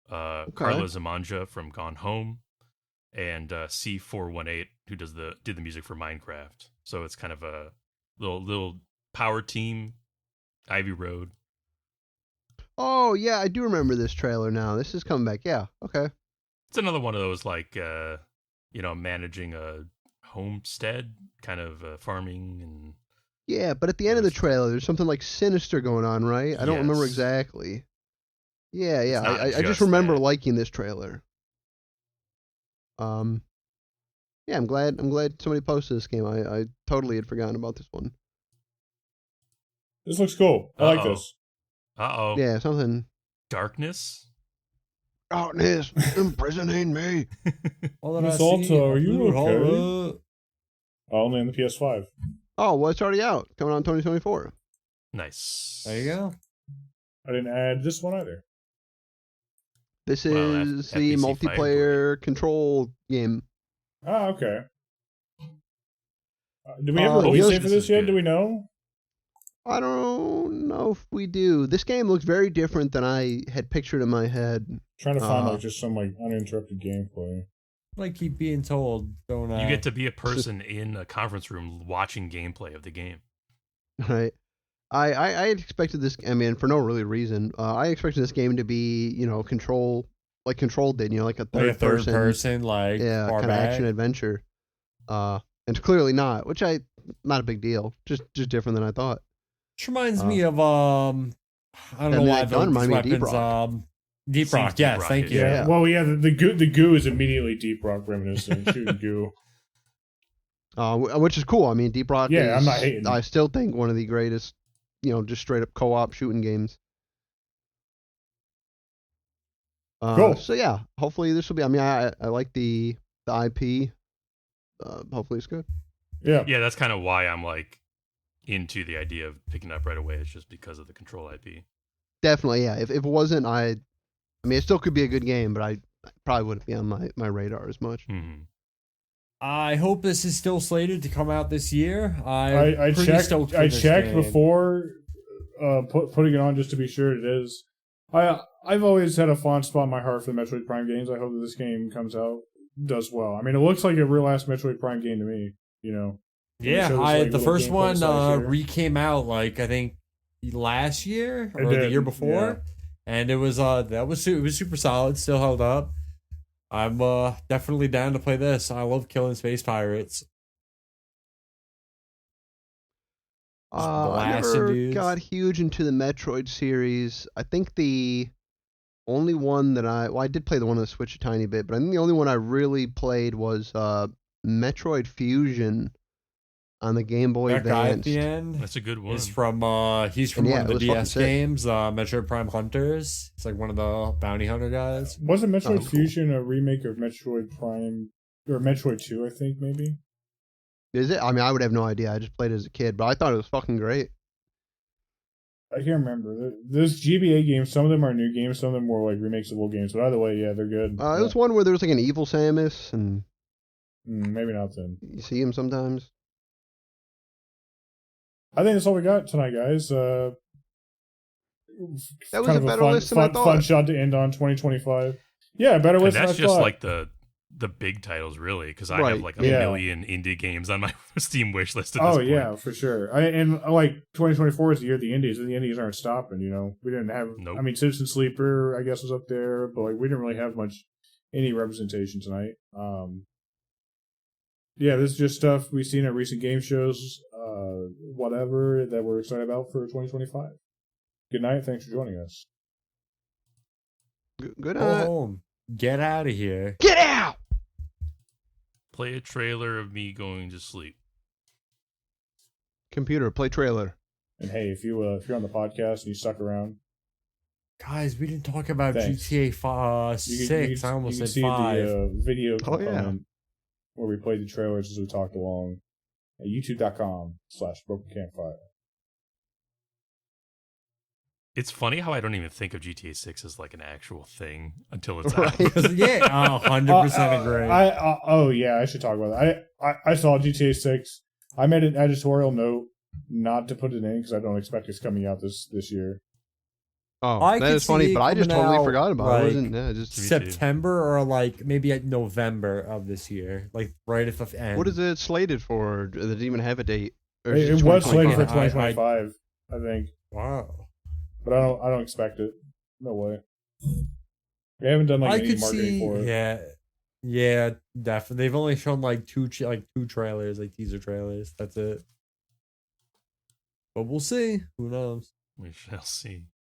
Carla Zamanja from Gone Home, and C418 who did the music for Minecraft. So it's kind of a little power team. Ivy Road. Oh yeah, I do remember this trailer now. This is coming back. Yeah, okay. It's another one of those like managing a homestead kind of farming and but at the end of the trailer there's something like sinister going on, right? I don't remember Yes. exactly. I just remember liking this trailer. I'm glad somebody posted this game. I totally had forgotten about this one. This looks cool. I like this. Yeah, something. Darkness imprisoning me. Miss Alta, are you okay? Only on the PS5. Oh, well, it's already out. Coming on 2024. Nice. There you go. I didn't add this one either. This is the multiplayer control game. Oh, okay. Do we have a release date for this yet? Do we know? I don't know if we do. This game looks very different than I had pictured in my head. Trying to find just some uninterrupted gameplay. Like keep being told, don't I? You get to be a person in a conference room watching gameplay of the game. Right. I had expected this. I mean, for no really reason. I expected this game to be Control, like Control did. Like a third person, like kind of action adventure. And it's clearly not, which not a big deal. Just different than I thought. Which reminds me of I don't know why these weapons. Deep Rock, yes, Rock, thank you. Yeah. Well, yeah, the goo is immediately Deep Rock reminiscent. Shooting goo. Which is cool. I mean, Deep Rock. Yeah, I'm not hating. I still think one of the greatest, just straight up co-op shooting games. Cool. So yeah, hopefully this will be. I mean, I like the IP. Hopefully it's good. Yeah. Yeah, that's kind of why I'm like into the idea of picking it up right away. It's just because of the Control IP. Definitely, yeah. If it wasn't, I mean, it still could be a good game, but I probably wouldn't be on my radar as much. Mm-hmm. I hope this is still slated to come out this year. I checked before putting it on just to be sure it is. I've always had a fond spot in my heart for the Metroid Prime games. I hope that this game comes out, does well. I mean, it looks like a real ass Metroid Prime game to me. Yeah, the first one came out like I think last year or the year before, and it was it was super solid, still held up. I'm definitely down to play this. I love killing space pirates. Just I blasting never dudes. got huge into the Metroid series. I think the only one that I did play the one on the Switch a tiny bit, but I think the only one I really played was Metroid Fusion on the Game Boy That guy at Advance. the end That's a good one. is from he's from And yeah, one of the it was fucking DS sick. games, Metroid Prime Hunters. It's like one of the bounty hunter guys. Wasn't Metroid cool. Fusion a remake of Metroid Prime or Metroid 2? I think maybe. Is it? I mean, I would have no idea. I just played it as a kid, but I thought it was fucking great. I can't remember. Those GBA games, some of them are new games, some of them were like remakes of old games. But either way, yeah, they're good. It was one where there was like an evil Samus, and Maybe not then. you see him sometimes. I think that's all we got tonight, guys. That was kind a of better fun, list than I fun, thought. fun shot to end on 2025. Yeah, better and list than I that's just thought. like the big titles, really, because I Right, have like a yeah. million indie games on my Steam wish list at this Oh point. yeah, for sure. And like 2024 is the year of the indies, and the indies aren't stopping. You know, we didn't have. Nope. I mean, Citizen Sleeper, I guess, was up there, but like we didn't really have much indie representation tonight. Yeah, this is just stuff we've seen at recent game shows, whatever that we're excited about for 2025. Good night. Thanks for joining us. Good Go night. home. Get out of here. Get out! Play a trailer of me going to sleep. Computer, play trailer. And hey, if you're on the podcast and you stuck around, Guys, we didn't talk about Thanks. GTA you 6. I almost you said see 5. the video Oh, yeah. component where we played the trailers as we talked along at youtube.com/brokencampfire. It's funny how I don't even think of GTA 6 as like an actual thing until it's Right. out. Yeah, 100% agree. Oh yeah, I should talk about that. I saw GTA 6. I made an editorial note not to put it in because I don't expect it's coming out this year. Oh, I that could is funny, see it but I just coming totally out, forgot about it. like, I wasn't, yeah, just, Me too. September or like maybe at November of this year, like right at the end. what is it slated for? Does it even have a date? Or It is was slated for 2025? 2025, I think, Wow. but I don't expect it. No way. We haven't done like I any could marketing see, for it. yeah, definitely. They've only shown like two trailers, like teaser trailers. That's it. But we'll see. Who knows? We shall see.